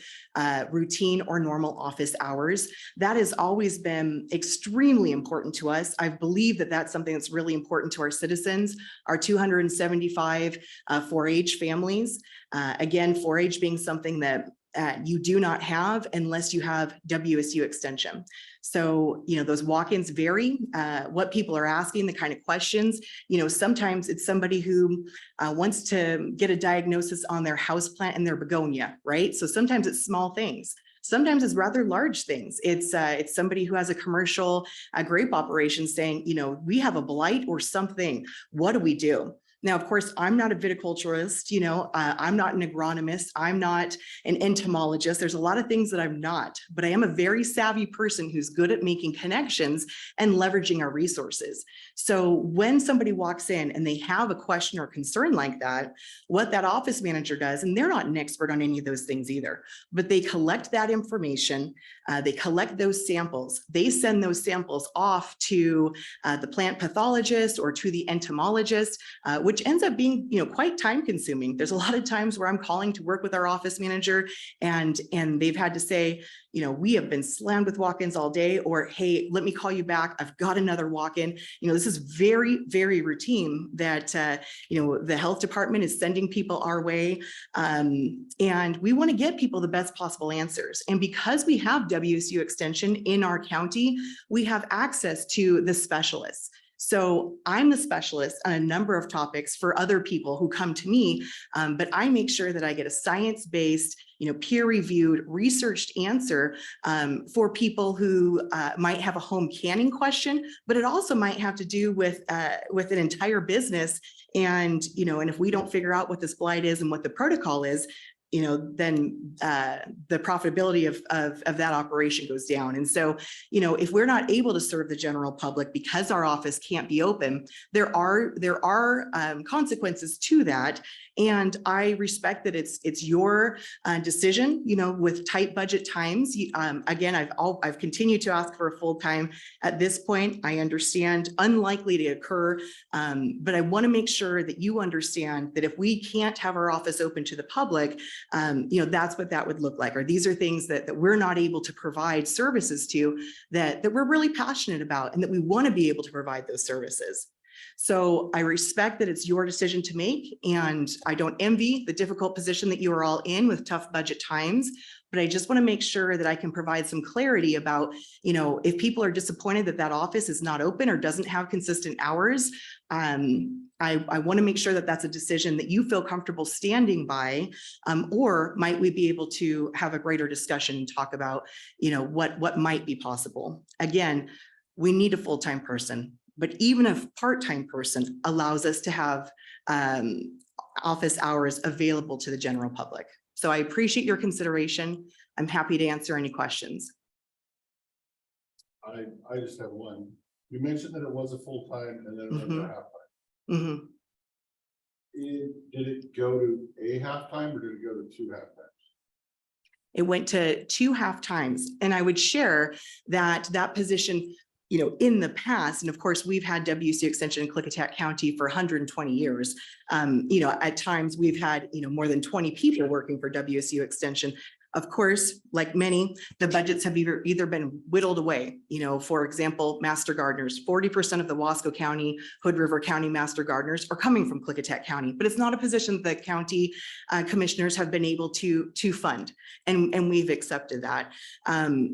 routine or normal office hours. That has always been extremely important to us. I believe that that's something that's really important to our citizens, our 275 4-H families. Again, 4-H being something that you do not have unless you have WSU Extension. So, those walk-ins vary, what people are asking, the kind of questions. Sometimes it's somebody who wants to get a diagnosis on their houseplant and their begonia, right? So sometimes it's small things. Sometimes it's rather large things. It's somebody who has a commercial grape operation saying, we have a blight or something. What do we do? Now, of course, I'm not a viticulturist, I'm not an agronomist, I'm not an entomologist. There's a lot of things that I'm not, but I am a very savvy person who's good at making connections and leveraging our resources. So when somebody walks in and they have a question or concern like that, what that office manager does, and they're not an expert on any of those things either, but they collect that information, they collect those samples, they send those samples off to the plant pathologist or to the entomologist, which ends up being, quite time consuming. There's a lot of times where I'm calling to work with our office manager and they've had to say, we have been slammed with walk-ins all day, or, hey, let me call you back. I've got another walk-in. This is very, very routine that, the health department is sending people our way. And we want to get people the best possible answers. And because we have WSU Extension in our county, we have access to the specialists. So I'm the specialist on a number of topics for other people who come to me, but I make sure that I get a science-based, peer-reviewed, researched answer for people who might have a home canning question, but it also might have to do with an entire business. And, and if we don't figure out what this blight is and what the protocol is, then the profitability of that operation goes down. And so, if we're not able to serve the general public because our office can't be open, there are consequences to that. And I respect that it's your decision, with tight budget times. Again, I've continued to ask for a full time. At this point, I understand unlikely to occur, but I want to make sure that you understand that if we can't have our office open to the public, that's what that would look like. Or these are things that we're not able to provide services to that we're really passionate about and that we want to be able to provide those services. So I respect that it's your decision to make, and I don't envy the difficult position that you are all in with tough budget times, but I just want to make sure that I can provide some clarity about, if people are disappointed that that office is not open or doesn't have consistent hours, I want to make sure that that's a decision that you feel comfortable standing by, or might we be able to have a greater discussion and talk about, what might be possible. Again, we need a full-time person. But even a part-time person allows us to have office hours available to the general public. So I appreciate your consideration. I'm happy to answer any questions. I just have one. You mentioned that it was a full-time and then it went to half-time. Did it go to a half-time or did it go to 2 half-times? It went to 2 half-times. And I would share that position, in the past, and of course, we've had WC Extension in Klickitat County for 120 years. At times we've had, more than 20 people working for WSU Extension. Of course, like many, the budgets have either been whittled away. For example, master gardeners, 40% of the Wasco County, Hood River County master gardeners are coming from Klickitat County, but it's not a position that county commissioners have been able to fund, and we've accepted that.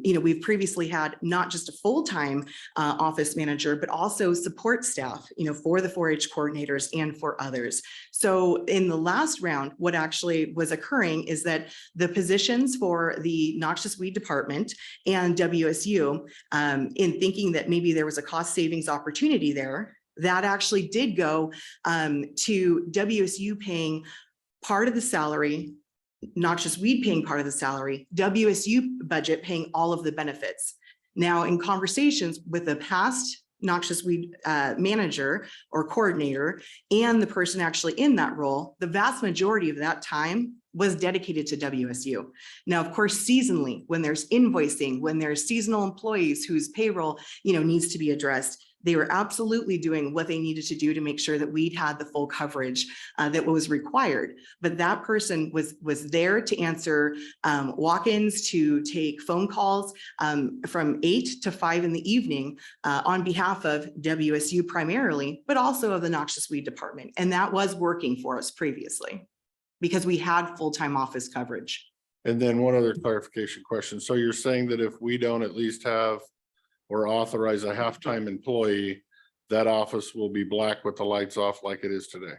We've previously had not just a full-time office manager, but also support staff, for the 4-H coordinators and for others. So in the last round, what actually was occurring is that the positions for the noxious weed department and WSU, in thinking that maybe there was a cost savings opportunity there, that actually did go to WSU paying part of the salary, noxious weed paying part of the salary, WSU budget paying all of the benefits. Now, in conversations with the past noxious weed manager or coordinator and the person actually in that role, the vast majority of that time was dedicated to WSU. Now, of course, seasonally, when there's invoicing, when there's seasonal employees whose payroll, needs to be addressed, they were absolutely doing what they needed to do to make sure that we'd had the full coverage that was required. But that person was there to answer walk-ins, to take phone calls from 8 to 5 in the evening on behalf of WSU primarily, but also of the noxious weed department. And that was working for us previously, because we had full-time office coverage. And then one other clarification question. So you're saying that if we don't at least have or authorize a half-time employee, that office will be black with the lights off like it is today?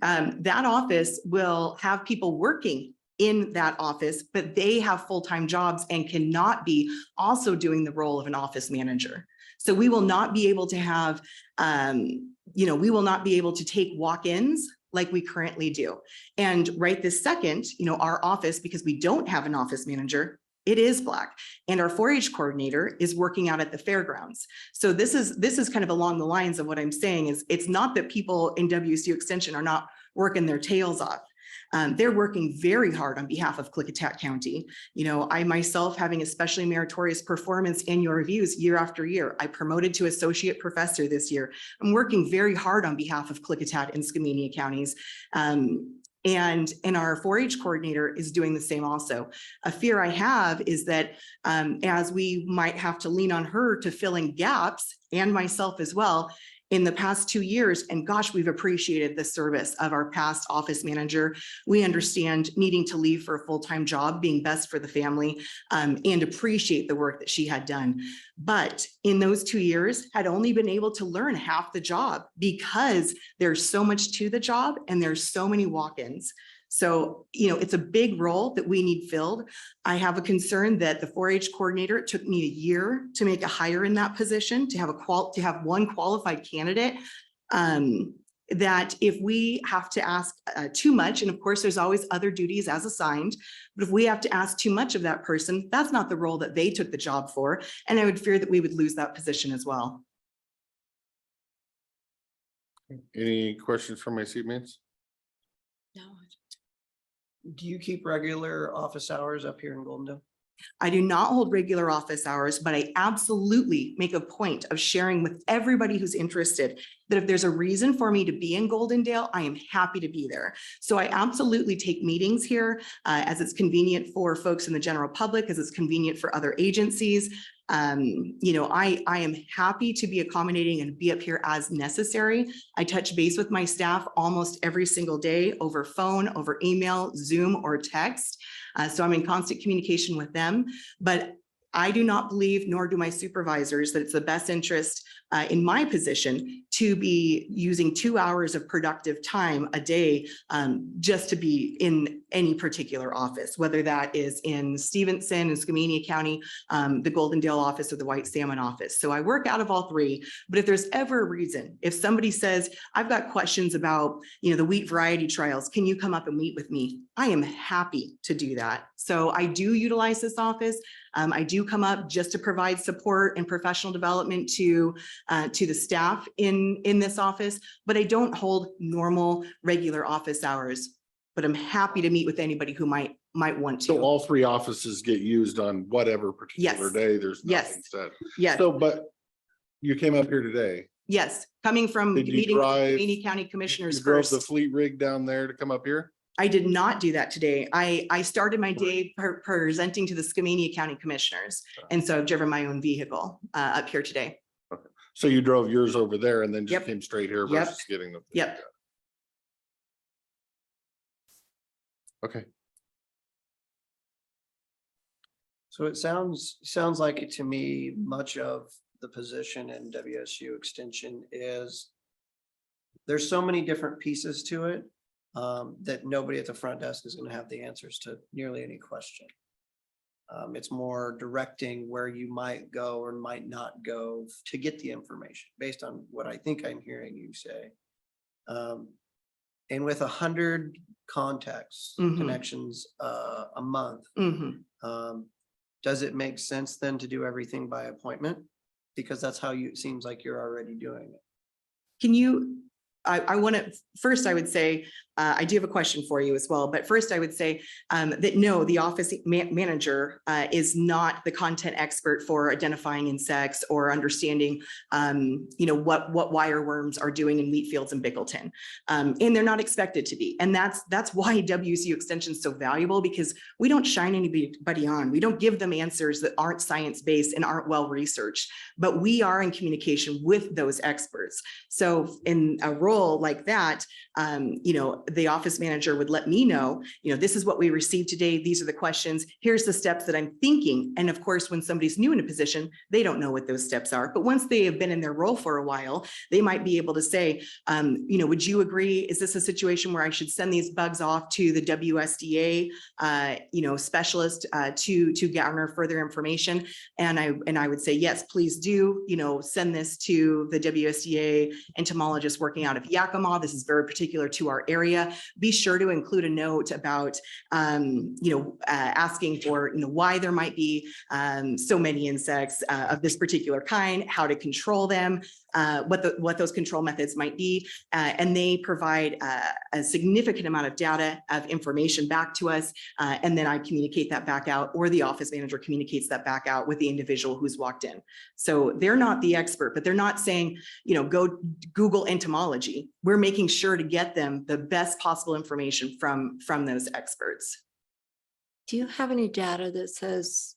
That office will have people working in that office, but they have full-time jobs and cannot be also doing the role of an office manager. So we will not be able to have, we will not be able to take walk-ins like we currently do. And right this second, our office, because we don't have an office manager, it is black. And our 4-H coordinator is working out at the fairgrounds. So this is kind of along the lines of what I'm saying is it's not that people in WSU Extension are not working their tails off. They're working very hard on behalf of Klickitat County. I myself having especially meritorious performance annual reviews year after year. I promoted to associate professor this year. I'm working very hard on behalf of Klickitat and Skamania counties. And our 4-H coordinator is doing the same also. A fear I have is that as we might have to lean on her to fill in gaps, and myself as well, in the past 2 years, and gosh, we've appreciated the service of our past office manager. We understand needing to leave for a full-time job being best for the family, and appreciate the work that she had done. But in those 2 years, had only been able to learn half the job because there's so much to the job and there's so many walk-ins. So, it's a big role that we need filled. I have a concern that the 4-H coordinator, it took me a year to make a hire in that position, to have one qualified candidate. that if we have to ask too much, and of course, there's always other duties as assigned, but if we have to ask too much of that person, that's not the role that they took the job for. And I would fear that we would lose that position as well. Any questions from my seatmates? No. Do you keep regular office hours up here in Goldendale? I do not hold regular office hours, but I absolutely make a point of sharing with everybody who's interested that if there's a reason for me to be in Goldendale, I am happy to be there. So I absolutely take meetings here as it's convenient for folks in the general public, as it's convenient for other agencies. You know, I am happy to be accommodating and be up here as necessary. I touch base with my staff almost every single day over phone, over email, Zoom, or text. So I'm in constant communication with them, but I do not believe, nor do my supervisors, that it's the best interest in my position to be using 2 hours of productive time a day just to be in any particular office, whether that is in Stevenson and Skamania County, the Goldendale office, or the White Salmon office. So I work out of all three, but if there's ever a reason, if somebody says, I've got questions about, you know, the wheat variety trials, can you come up and meet with me? I am happy to do that. So I do utilize this office. I do come up just to provide support and professional development to the staff in this office, but I don't hold normal, regular office hours. But I'm happy to meet with anybody who might want to. So all three offices get used on whatever particular Yes. day. There's Yes. nothing said. Yes, So, but you came up here today. yes, coming from Did you meeting with the drive- Skamania County Commissioners You drove the first. fleet rig down there to come up here? I did not do that today. I started my day presenting to the Skamania County Commissioners. And so I've driven my own vehicle up here today. So you drove yours over there and then just Yep. came straight here Yep. versus getting the. Yep. Okay. So it sounds like it to me, much of the position in WSU Extension is there's so many different pieces to it that nobody at the front desk is going to have the answers to nearly any question. It's more directing where you might go or might not go to get the information based on what I think I'm hearing you say. And with 100 contacts, Mhm. connections a month, Mhm. does it make sense then to do everything by appointment? Because that's how it seems like you're already doing it. Can you, I want to, first I would say, I do have a question for you as well, but first I would say that no, the office manager is not the content expert for identifying insects or understanding, you know, what wireworms are doing in wheat fields in Bickleton. And they're not expected to be. And that's why WSU Extension is so valuable, because we don't shine anybody on. We don't give them answers that aren't science-based and aren't well-researched, but we are in communication with those experts. So in a role like that, you know, the office manager would let me know, you know, this is what we received today. These are the questions. Here's the steps that I'm thinking. And of course, when somebody's new in a position, they don't know what those steps are. But once they have been in their role for a while, they might be able to say, you know, would you agree? Is this a situation where I should send these bugs off to the WSDA, you know, specialist to garner further information? And I would say, yes, please do, you know, send this to the WSDA entomologist working out of Yakima. This is very particular to our area. Be sure to include a note about, you know, asking for, you know, why there might be so many insects of this particular kind, how to control them, what those control methods might be. And they provide a significant amount of data, of information back to us. And then I communicate that back out, or the office manager communicates that back out with the individual who's walked in. So they're not the expert, but they're not saying, you know, go Google entomology. We're making sure to get them the best possible information from those experts. Do you have any data that says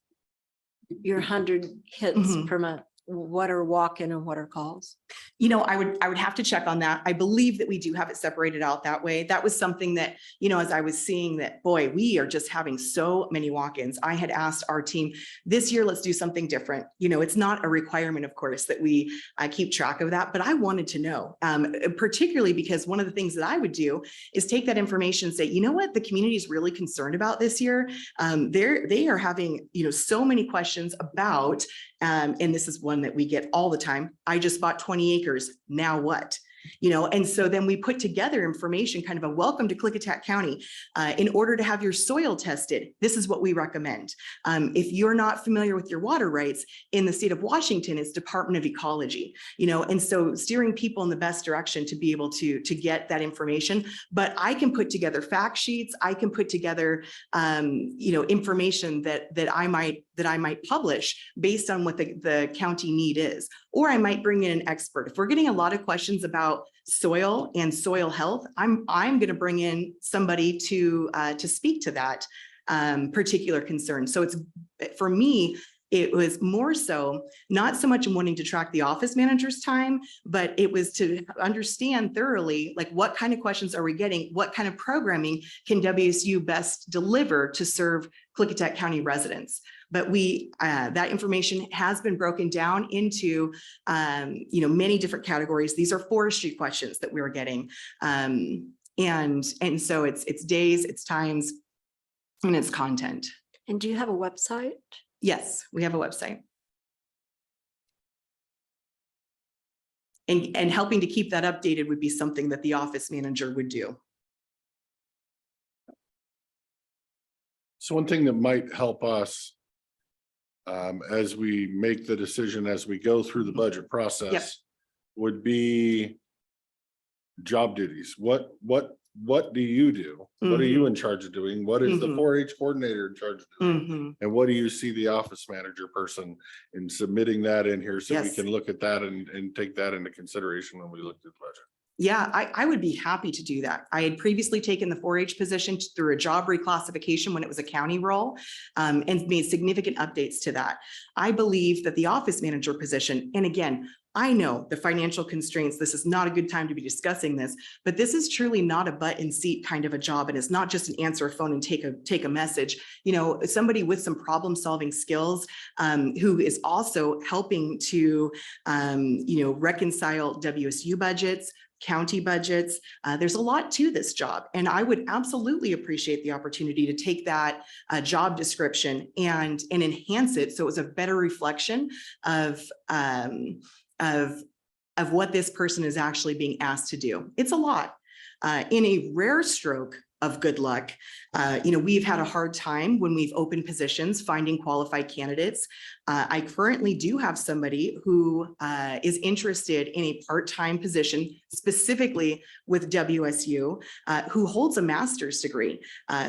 your 100 hits Mhm. per month, what are walk-in and what are calls? You know, I would have to check on that. I believe that we do have it separated out that way. That was something that, you know, as I was seeing that, boy, we are just having so many walk-ins. I had asked our team this year, let's do something different. You know, it's not a requirement, of course, that we keep track of that, but I wanted to know, particularly because one of the things that I would do is take that information and say, you know what, the community is really concerned about this year. They are having, you know, so many questions about, and this is one that we get all the time. I just bought 20 acres. Now what? And so then we put together information, kind of a welcome to Klickitat County. In order to have your soil tested, this is what we recommend. If you're not familiar with your water rights, in the state of Washington, it's Department of Ecology, and so steering people in the best direction to be able to get that information. But I can put together fact sheets. I can put together, information that I might publish based on what the county need is, or I might bring in an expert. If we're getting a lot of questions about soil and soil health, I'm going to bring in somebody to speak to that particular concern. So it's, for me, it was more so not so much in wanting to track the office manager's time, but it was to understand thoroughly, like, what kind of questions are we getting? What kind of programming can WSU best deliver to serve Klickitat County residents? But that information has been broken down into, many different categories. These are forestry questions that we were getting. And so it's days, it's times, and it's content. And do you have a website? Yes, we have a website. And helping to keep that updated would be something that the office manager would do. So one thing that might help us as we make the decision, as we go through the budget process, would be job duties. What do you do? What are you in charge of doing? What is the 4-H coordinator in charge of doing? And what do you see the office manager person in submitting that in here, so we can look at that and take that into consideration when we look at the budget? Yeah, I would be happy to do that. I had previously taken the 4-H position through a job reclassification when it was a county role, and made significant updates to that. I believe that the office manager position, and again, I know the financial constraints, this is not a good time to be discussing this, but this is truly not a butt in seat kind of a job. And it's not just an answer a phone and take a message. Somebody with some problem solving skills, who is also helping to, reconcile WSU budgets, county budgets. There's a lot to this job, and I would absolutely appreciate the opportunity to take that job description and enhance it so it was a better reflection of what this person is actually being asked to do. It's a lot. In a rare stroke of good luck, we've had a hard time when we've opened positions finding qualified candidates. I currently do have somebody who is interested in a part-time position, specifically with WSU, who holds a master's degree,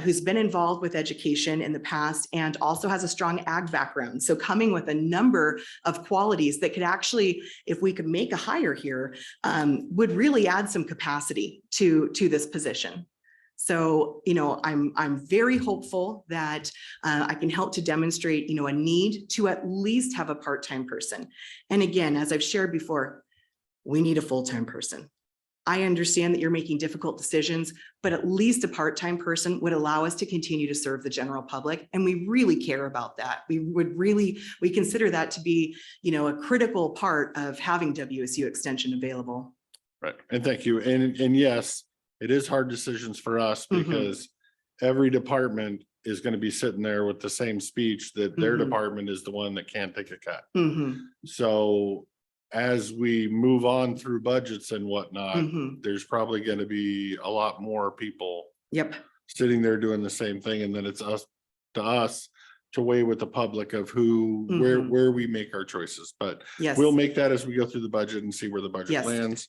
who's been involved with education in the past and also has a strong ag background. So coming with a number of qualities that could actually, if we could make a hire here, would really add some capacity to this position. So, I'm very hopeful that I can help to demonstrate, a need to at least have a part-time person. And again, as I've shared before, we need a full-time person. I understand that you're making difficult decisions, but at least a part-time person would allow us to continue to serve the general public. And we really care about that. We consider that to be, a critical part of having WSU Extension available. Right. And thank you. And yes, it is hard decisions for us, because every department is going to be sitting there with the same speech that their department is the one that can't take a cut. So as we move on through budgets and whatnot, there's probably going to be a lot more people sitting there doing the same thing. And then it's up to us to weigh with the public of where we make our choices. But we'll make that as we go through the budget and see where the budget lands.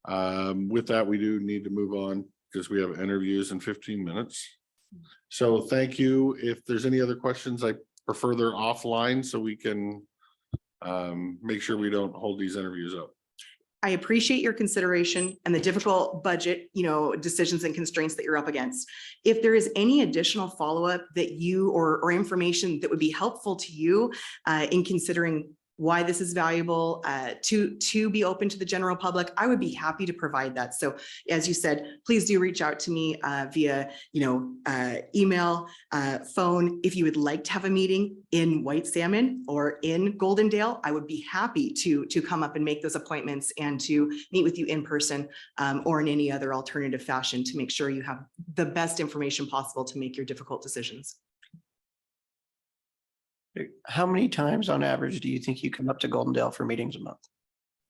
With that, we do need to move on because we have interviews in 15 minutes. So thank you. If there's any other questions, I prefer they're offline so we can make sure we don't hold these interviews up. I appreciate your consideration and the difficult budget, decisions and constraints that you're up against. If there is any additional follow-up that you or information that would be helpful to you in considering why this is valuable to be open to the general public, I would be happy to provide that. So as you said, please do reach out to me via, email, phone. If you would like to have a meeting in White Salmon or in Goldendale, I would be happy to come up and make those appointments and to meet with you in person or in any other alternative fashion to make sure you have the best information possible to make your difficult decisions. How many times on average do you think you come up to Goldendale for meetings a month?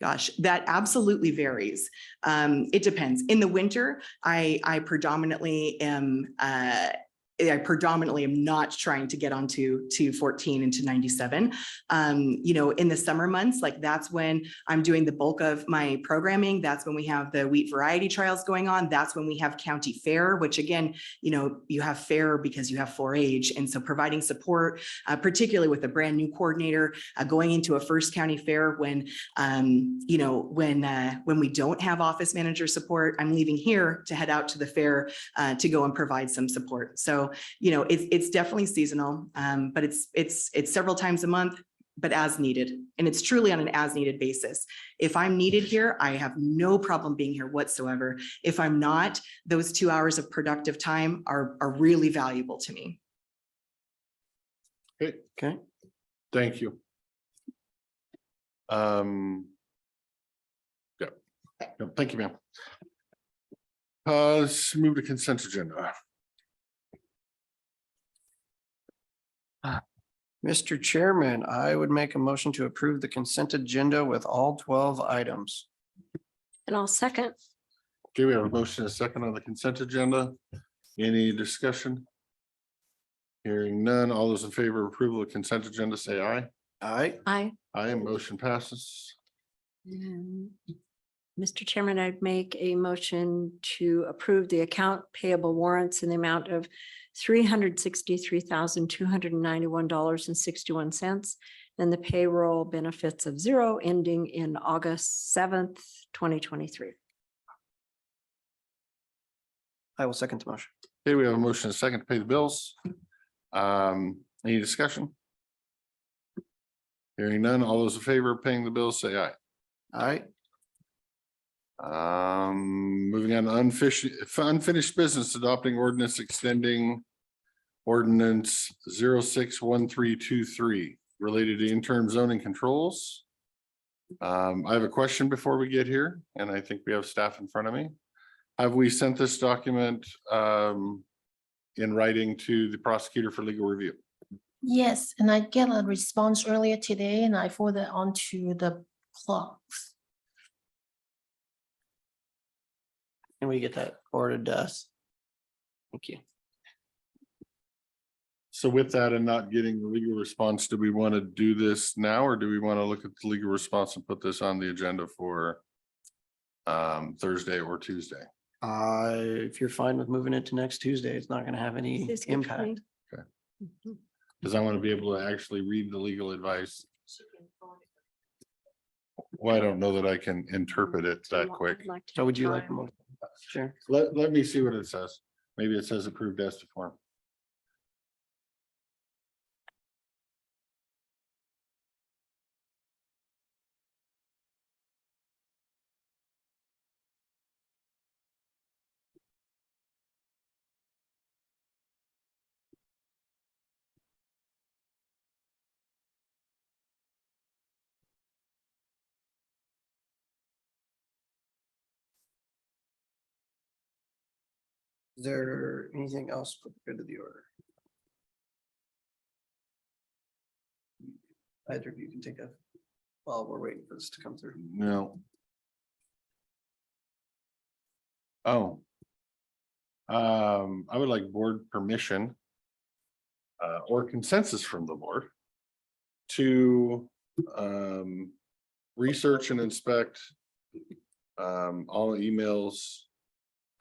Gosh, that absolutely varies. It depends. In the winter, I predominantly am not trying to get onto 214 and to 97. You know, in the summer months, like that's when I'm doing the bulk of my programming. That's when we have the wheat variety trials going on. That's when we have county fair, which again, you know, you have fair because you have 4-H. And so providing support, particularly with a brand new coordinator, going into a first county fair when, you know, when we don't have office manager support, I'm leaving here to head out to the fair to go and provide some support. So, you know, it's definitely seasonal, but it's several times a month, but as needed. And it's truly on an as needed basis. If I'm needed here, I have no problem being here whatsoever. If I'm not, those 2 hours of productive time are really valuable to me. Okay. Thank you. Yeah. No, thank you, ma'am. Let's move to consent agenda. Mr. Chairman, I would make a motion to approve the consent agenda with all 12 items. And I'll second. Okay, we have a motion and a second on the consent agenda. Any discussion? Hearing none. All those in favor of approval of consent agenda, say aye. Aye. Aye. Aye, motion passes. And Mr. Chairman, I'd make a motion to approve the account payable warrants in the amount of $363,291.61 and the payroll benefits of $0 ending in August 7th, 2023. I will second the motion. Okay, we have a motion and a second to pay the bills. Any discussion? Hearing none. All those in favor of paying the bills, say aye. Aye. Moving on to unfinished business, adopting ordinance extending ordinance 061323 related to interim zoning controls. I have a question before we get here, and I think we have staff in front of me. Have we sent this document in writing to the prosecutor for legal review? Yes, and I get a response earlier today and I forwarded it on to the clerks. Can we get that forwarded to us? Thank you. So with that and not getting the legal response, do we want to do this now, or do we want to look at the legal response and put this on the agenda for Thursday or Tuesday? If you're fine with moving it to next Tuesday, it's not going to have any It's good for me. impact. Because I want to be able to actually read the legal advice. Well, I don't know that I can interpret it that quick. I'd like to So would you like? try. more? Sure. Let me see what it says. Maybe it says approved as to form. Is there anything else for the good of the order? Either of you can take a, while we're waiting for this to come through. No. Oh. I would like board permission or consensus from the board to research and inspect all emails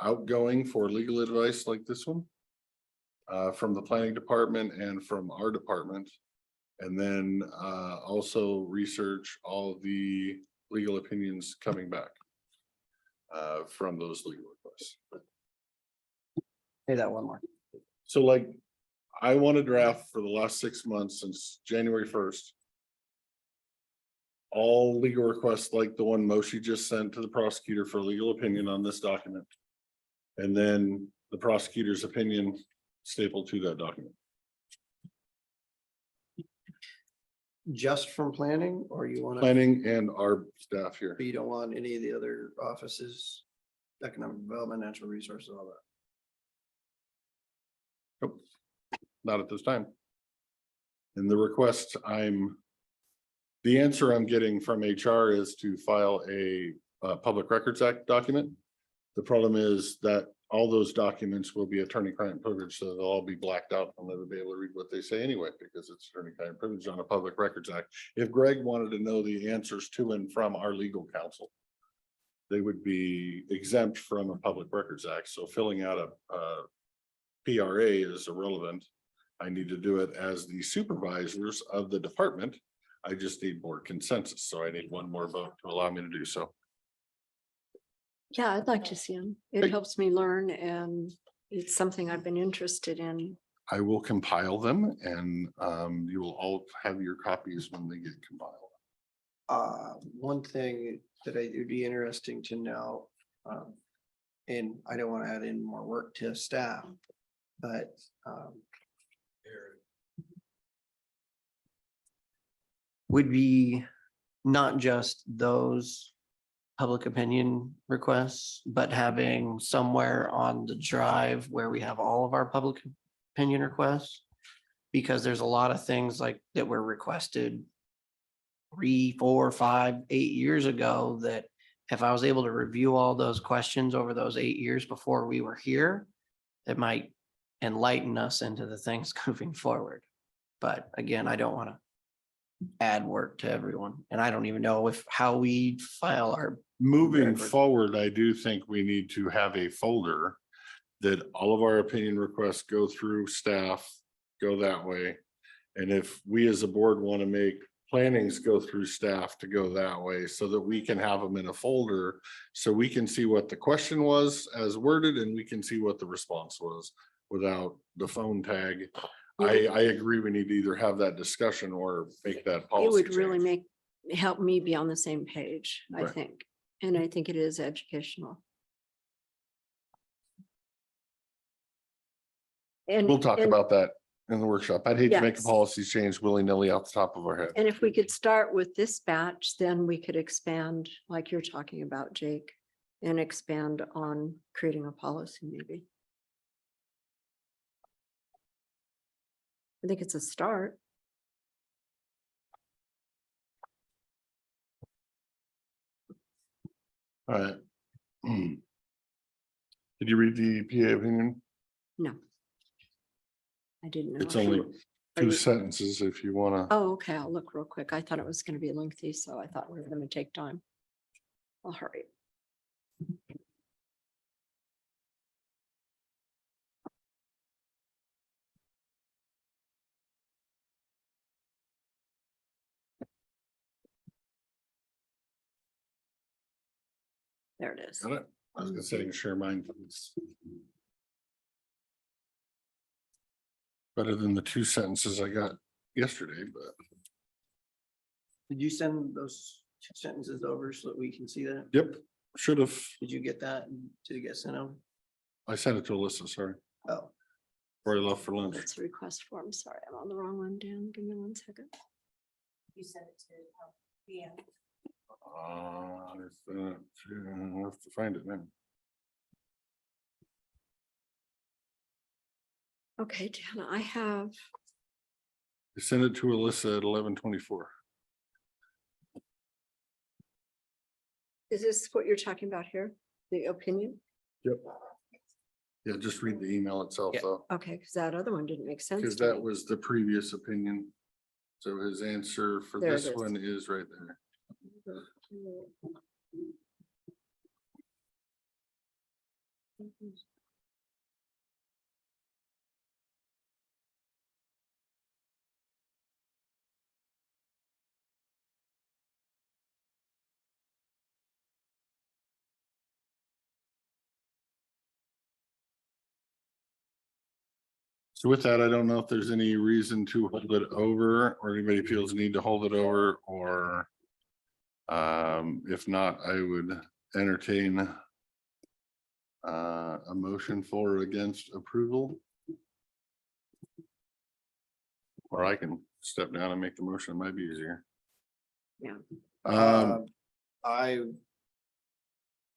outgoing for legal advice like this one from the planning department and from our department. And then also research all the legal opinions coming back from those legal requests. Say that one more. So like, I want to draft for the last 6 months since January 1st. All legal requests like the one Moshi just sent to the prosecutor for legal opinion on this document. And then the prosecutor's opinion stapled to that document. Just from planning, or you want to, Planning and our staff here. but you don't want any of the other offices, economic development, natural resources, all that? Nope, not at this time. And the request I'm The answer I'm getting from HR is to file a Public Records Act document. The problem is that all those documents will be attorney-client privilege, so they'll all be blacked out. I'll never be able to read what they say anyway, because it's attorney-client privilege on a Public Records Act. If Greg wanted to know the answers to and from our legal counsel, they would be exempt from a Public Records Act. So filling out a PRA is irrelevant. I need to do it as the supervisors of the department. I just need board consensus, so I need one more vote to allow me to do so. Yeah, I'd like to see them. It helps me learn and it's something I've been interested in. I will compile them and you will all have your copies when they get compiled. One thing that would be interesting to know, and I don't want to add in more work to staff, but would be not just those public opinion requests, but having somewhere on the drive where we have all of our public opinion requests. Because there's a lot of things like that were requested 3, 4, 5, 8 years ago that if I was able to review all those questions over those 8 years before we were here, it might enlighten us into the things moving forward. But again, I don't want to add work to everyone. And I don't even know how we file our. Moving record. forward, I do think we need to have a folder that all of our opinion requests go through staff, go that way. And if we as a board want to make plannings go through staff to go that way, so that we can have them in a folder, so we can see what the question was as worded and we can see what the response was without the phone tag. I agree, we need to either have that discussion or make that policy. It would really change. help me be on the same page, I Right. think. And I think it is educational. And We'll talk about that in the workshop. I'd hate to make a Yes. policy change willy-nilly off the top of our head. And if we could start with this batch, then we could expand like you're talking about, Jake, and expand on creating a policy maybe. I think it's a start. All right. Did you read the PA opinion? No. I didn't know. It's only Are 2 you- sentences if you want to. Oh, okay, I'll look real quick. I thought it was gonna be lengthy, so I thought we were gonna take time. I'll hurry. There it is. Got it? I was gonna say, share mine. Please. Better than the 2 sentences I got yesterday, but Did you send those 2 sentences over so that we can see that? yep, should have. Did you get that? Did it get sent out? I sent it to Alyssa, sorry. Oh, Before I left for lunch. That's a request form. Sorry, I'm on the wrong one, Dan. Give me 1 second. You sent it to, yeah. I have to find it now. Okay, Dan, I have, I sent it to Alyssa at 11:24. is this what you're talking about here? The opinion? Yep. Yeah, just read the email itself Yeah. though, Okay, because that other one didn't make sense. because to that me. was the previous opinion. So his answer for There it this is. one is right there. So with that, I don't know if there's any reason to hold it over or anybody feels need to hold it over or if not, I would entertain a motion for or against approval. Or I can step down and make the motion. It might be easier. Yeah. I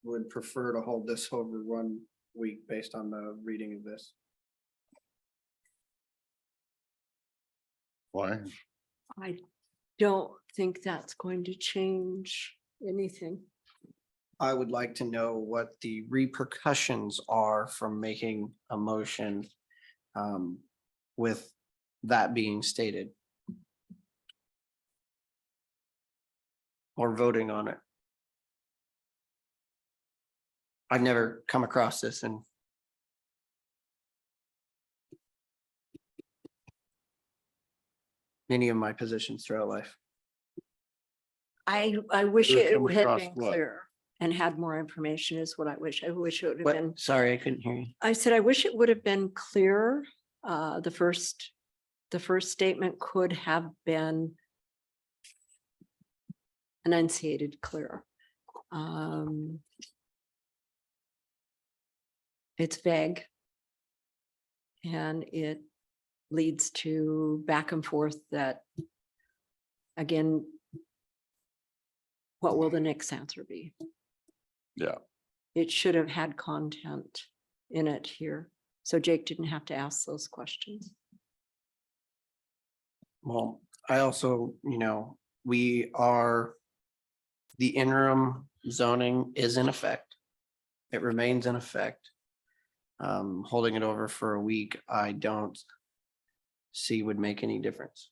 would prefer to hold this over 1 week based on the reading of this. Why? don't think that's going to change anything. I would like to know what the repercussions are from making a motion with that being stated. Or voting on it. I've never come across this in many of my positions throughout life. I wish Ever it come had across been what? clearer and had more information is what I wish. I wish it would have been. What? Sorry, I couldn't hear you. I said, I wish it would have been clearer. The first statement could have been enunciated clearer. It's vague. And it leads to back and forth that, again, what will the next answer be? Yeah. It should have had content in it here. So Jake didn't have to ask those questions. Well, I also, the interim zoning is in effect. It remains in effect. Holding it over for a week, I don't see would make any difference.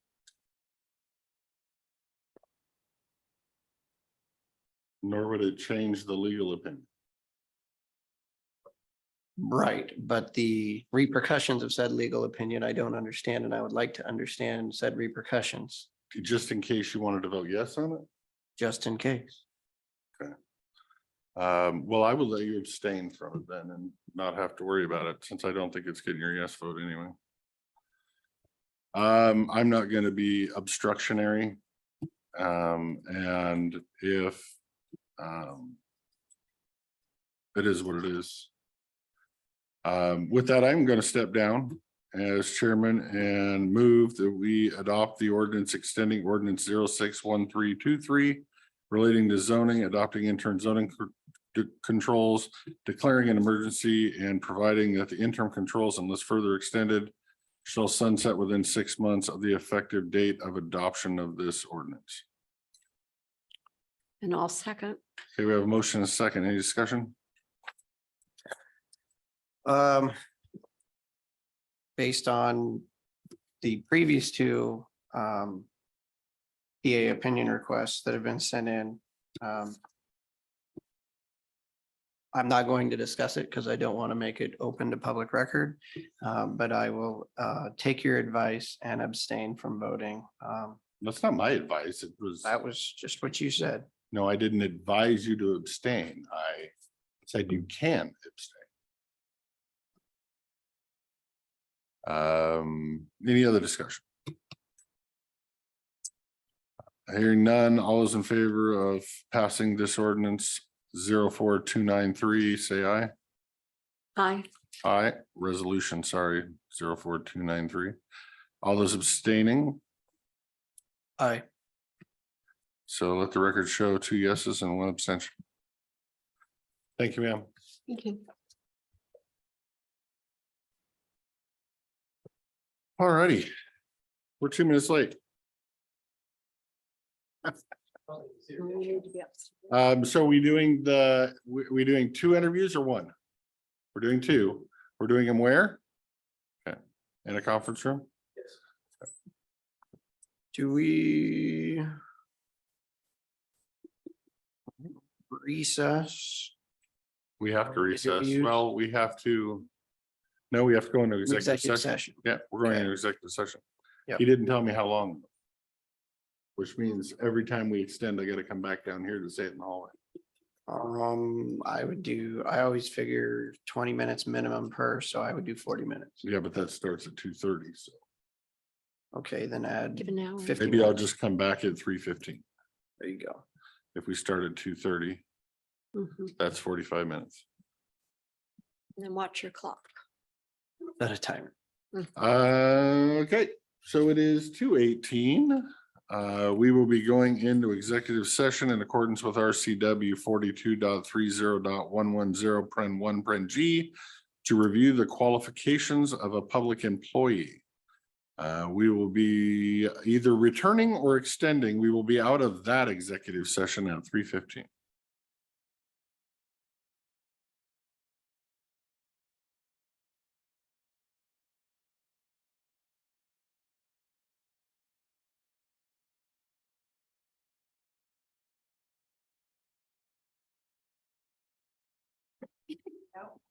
Nor would it change the legal opinion. Right, but the repercussions of said legal opinion, I don't understand, and I would like to understand said repercussions, Just in case you wanted to vote yes on it. just in case. Well, I will let you abstain from it then and not have to worry about it, since I don't think it's getting your yes vote anyway. I'm not gonna be obstructionary. And if it is what it is. With that, I'm gonna step down as chairman and move that we adopt the ordinance extending ordinance 061323 relating to zoning, adopting interim zoning controls, declaring an emergency, and providing that the interim controls, unless further extended, shall sunset within 6 months of the effective date of adoption of this ordinance. And I'll second. Okay, we have a motion and a second. Any discussion? Based on the previous two PA opinion requests that have been sent in, I'm not going to discuss it because I don't want to make it open to public record, but I will take your advice and abstain from voting. That's not my advice. It was, That was just what you said. no, I didn't advise you to abstain. I said you can abstain. Any other discussion? Hearing none, all those in favor of passing this ordinance 04293, say aye. Aye. Aye, resolution, sorry, 04293. All those abstaining, Aye. so let the record show 2 yeses and 1 abstention. Thank you, ma'am. Thank you. All righty. We're 2 minutes late. So we doing we doing 2 interviews or 1? We're doing 2. We're doing them where? Okay, in a conference room? Do we recess? We have to recess. Interviews? Well, we have to. No, we have to go into executive Executive session. session. Yeah, we're going Okay. into executive session. Yep. He didn't tell me how long. Which means every time we extend, I gotta come back down here to say it in the hallway. I always figure 20 minutes minimum per, so I would do 40 minutes. Yeah, but that starts at 2:30, so Okay, then add Give an hour. 50 maybe I'll minutes. just come back at 3:15. There you go. If we start at 2:30, Mhm. that's 45 minutes. And then watch your clock. At a timer. Okay, so it is 2:18. We will be going into executive session in accordance with RCW 42.30.110 paren 1 paren G to review the qualifications of a public employee. We will be either returning or extending. We will be out of that executive session at 3:15.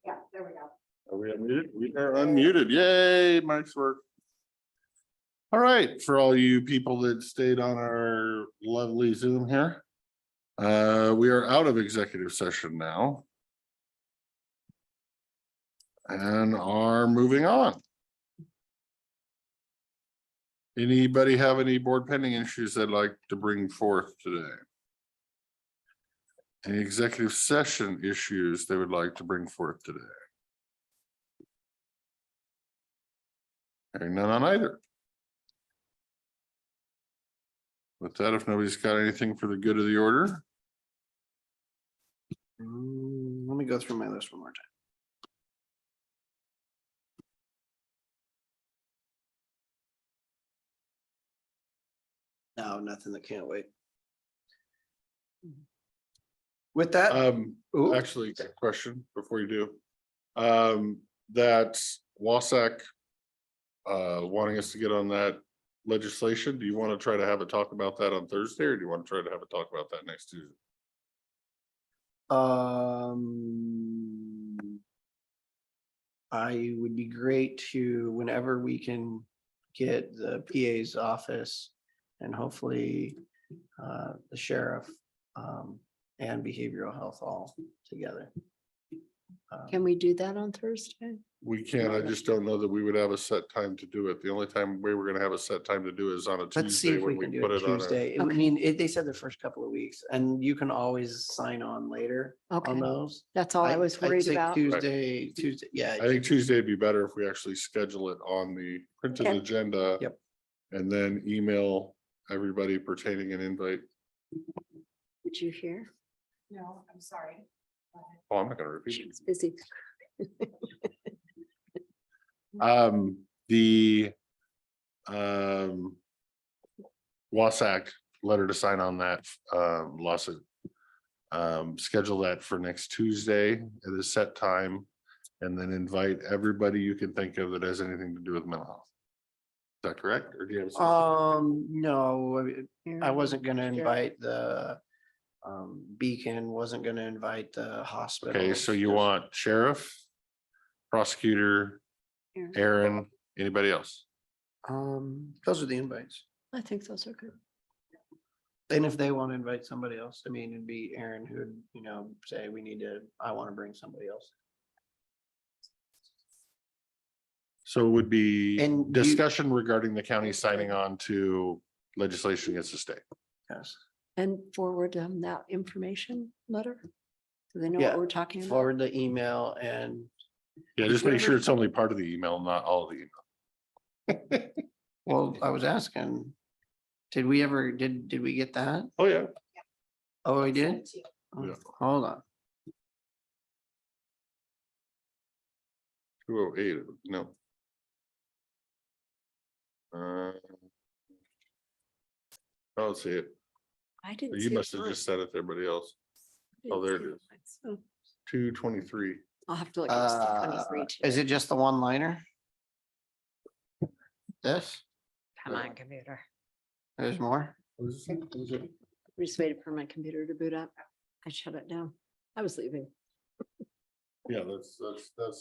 Yeah, there we go. Are we unmuted? We are unmuted. Yay, Mike's work. All right, for all you people that stayed on our lovely Zoom here. We are out of executive session now. And are moving on. Anybody have any board pending issues they'd like to bring forth today? Any executive session issues they would like to bring forth today? Hearing none on either. With that, if nobody's got anything for the good of the order. Let me go through my list one more time. No, nothing that can't wait. With that, ooh. Actually, a question before you do. That Wasac wanting us to get on that legislation. Do you want to try to have a talk about that on Thursday, or do you want to try to have a talk about that next Tuesday? I would be great to, whenever we can get the PA's office and hopefully the sheriff and behavioral health all together. Can we do that on Thursday? We can. I just don't know that we would have a set time to do it. The only time we're gonna have a set time to do it is on a Let's see Tuesday if we when we can do put it it on. Tuesday. I Okay. mean, they said the first couple of weeks, and you can always sign on later Okay. on those. That's all I was I'd worried say about. Tuesday, yeah. I think Tuesday would be better if we actually schedule it on the printed Okay. agenda. Yep. And then email everybody pertaining an invite. Did you hear? No, I'm sorry. Oh, I'm not gonna repeat She it. was busy. The Wasac letter to sign on that lawsuit. Schedule that for next Tuesday at a set time, and then invite everybody you can think of that has anything to do with mental health. Is that correct? Or do you have? No, I wasn't gonna Yeah. invite the Beacon, wasn't gonna invite the hospital. Okay, so you want sheriff, prosecutor, Aaron, anybody else? Those are the invites. I think those are good. And if they want to invite somebody else, I mean, it'd be Aaron who would, say I want to bring somebody else. So it would be And you- discussion regarding the county signing on to legislation against the state. Yes. And forward them that information letter. So they know Yeah, what we're talking about. Forward the email and, Yeah, just make sure it's only part of the email, not all of the email. well, I was asking, did we get that? Oh, yeah. Oh, we did? Yeah. Hold on. 208, no. I don't see it. I didn't. You see must have mine. just said it to everybody else. I Oh, there didn't it see is. mine, so 223. I'll have to look at 23 too. Is it just the one liner? This? Come on, computer. There's more? What does it say? What is it? We just waited for my computer to boot up. I shut it down. I was leaving. Yeah, that's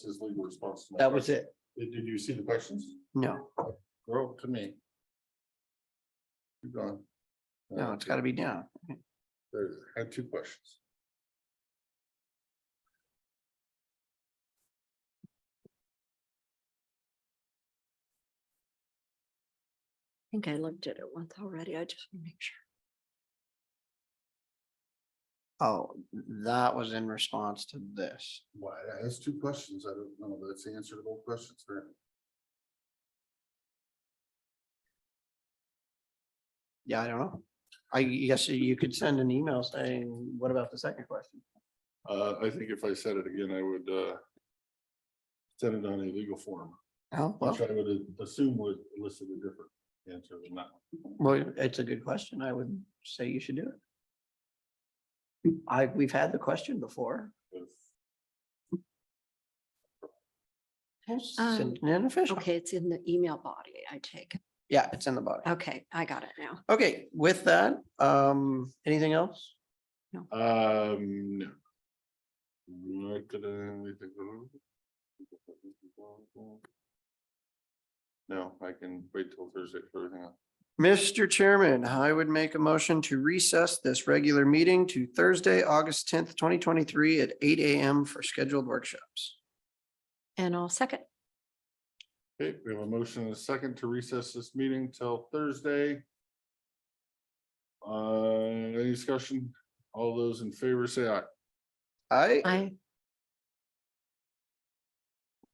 his legal response. to my That was question. it? Did you see the questions? No, Go to me. Keep going. no, it's gotta be down. There, I had 2 questions. I think I looked at it once already. I just want to make sure. Oh, that was in response to this. Why, that's 2 questions. I don't know. That's the answer to both questions there. Yeah, I don't know. I guess you could send an email saying, what about the second question? I think if I said it again, I would send it on a legal form. Oh, well, Which I would assume would elicit a different answer than that. well, it's a good question. I would say you should do it. We've had the question before. Send an official. Okay, it's in the email body, I take. it. Yeah, it's in the body. Okay, I got it now. Okay, with that, anything else? No. Not gonna- No, I can wait till Thursday for everything else. Mr. Chairman, I would make a motion to recess this regular meeting to Thursday, August 10th, 2023 at 8 AM for scheduled workshops. And I'll second. Okay, we have a motion and a second to recess this meeting till Thursday. Any discussion? All those in favor say aye. Aye. I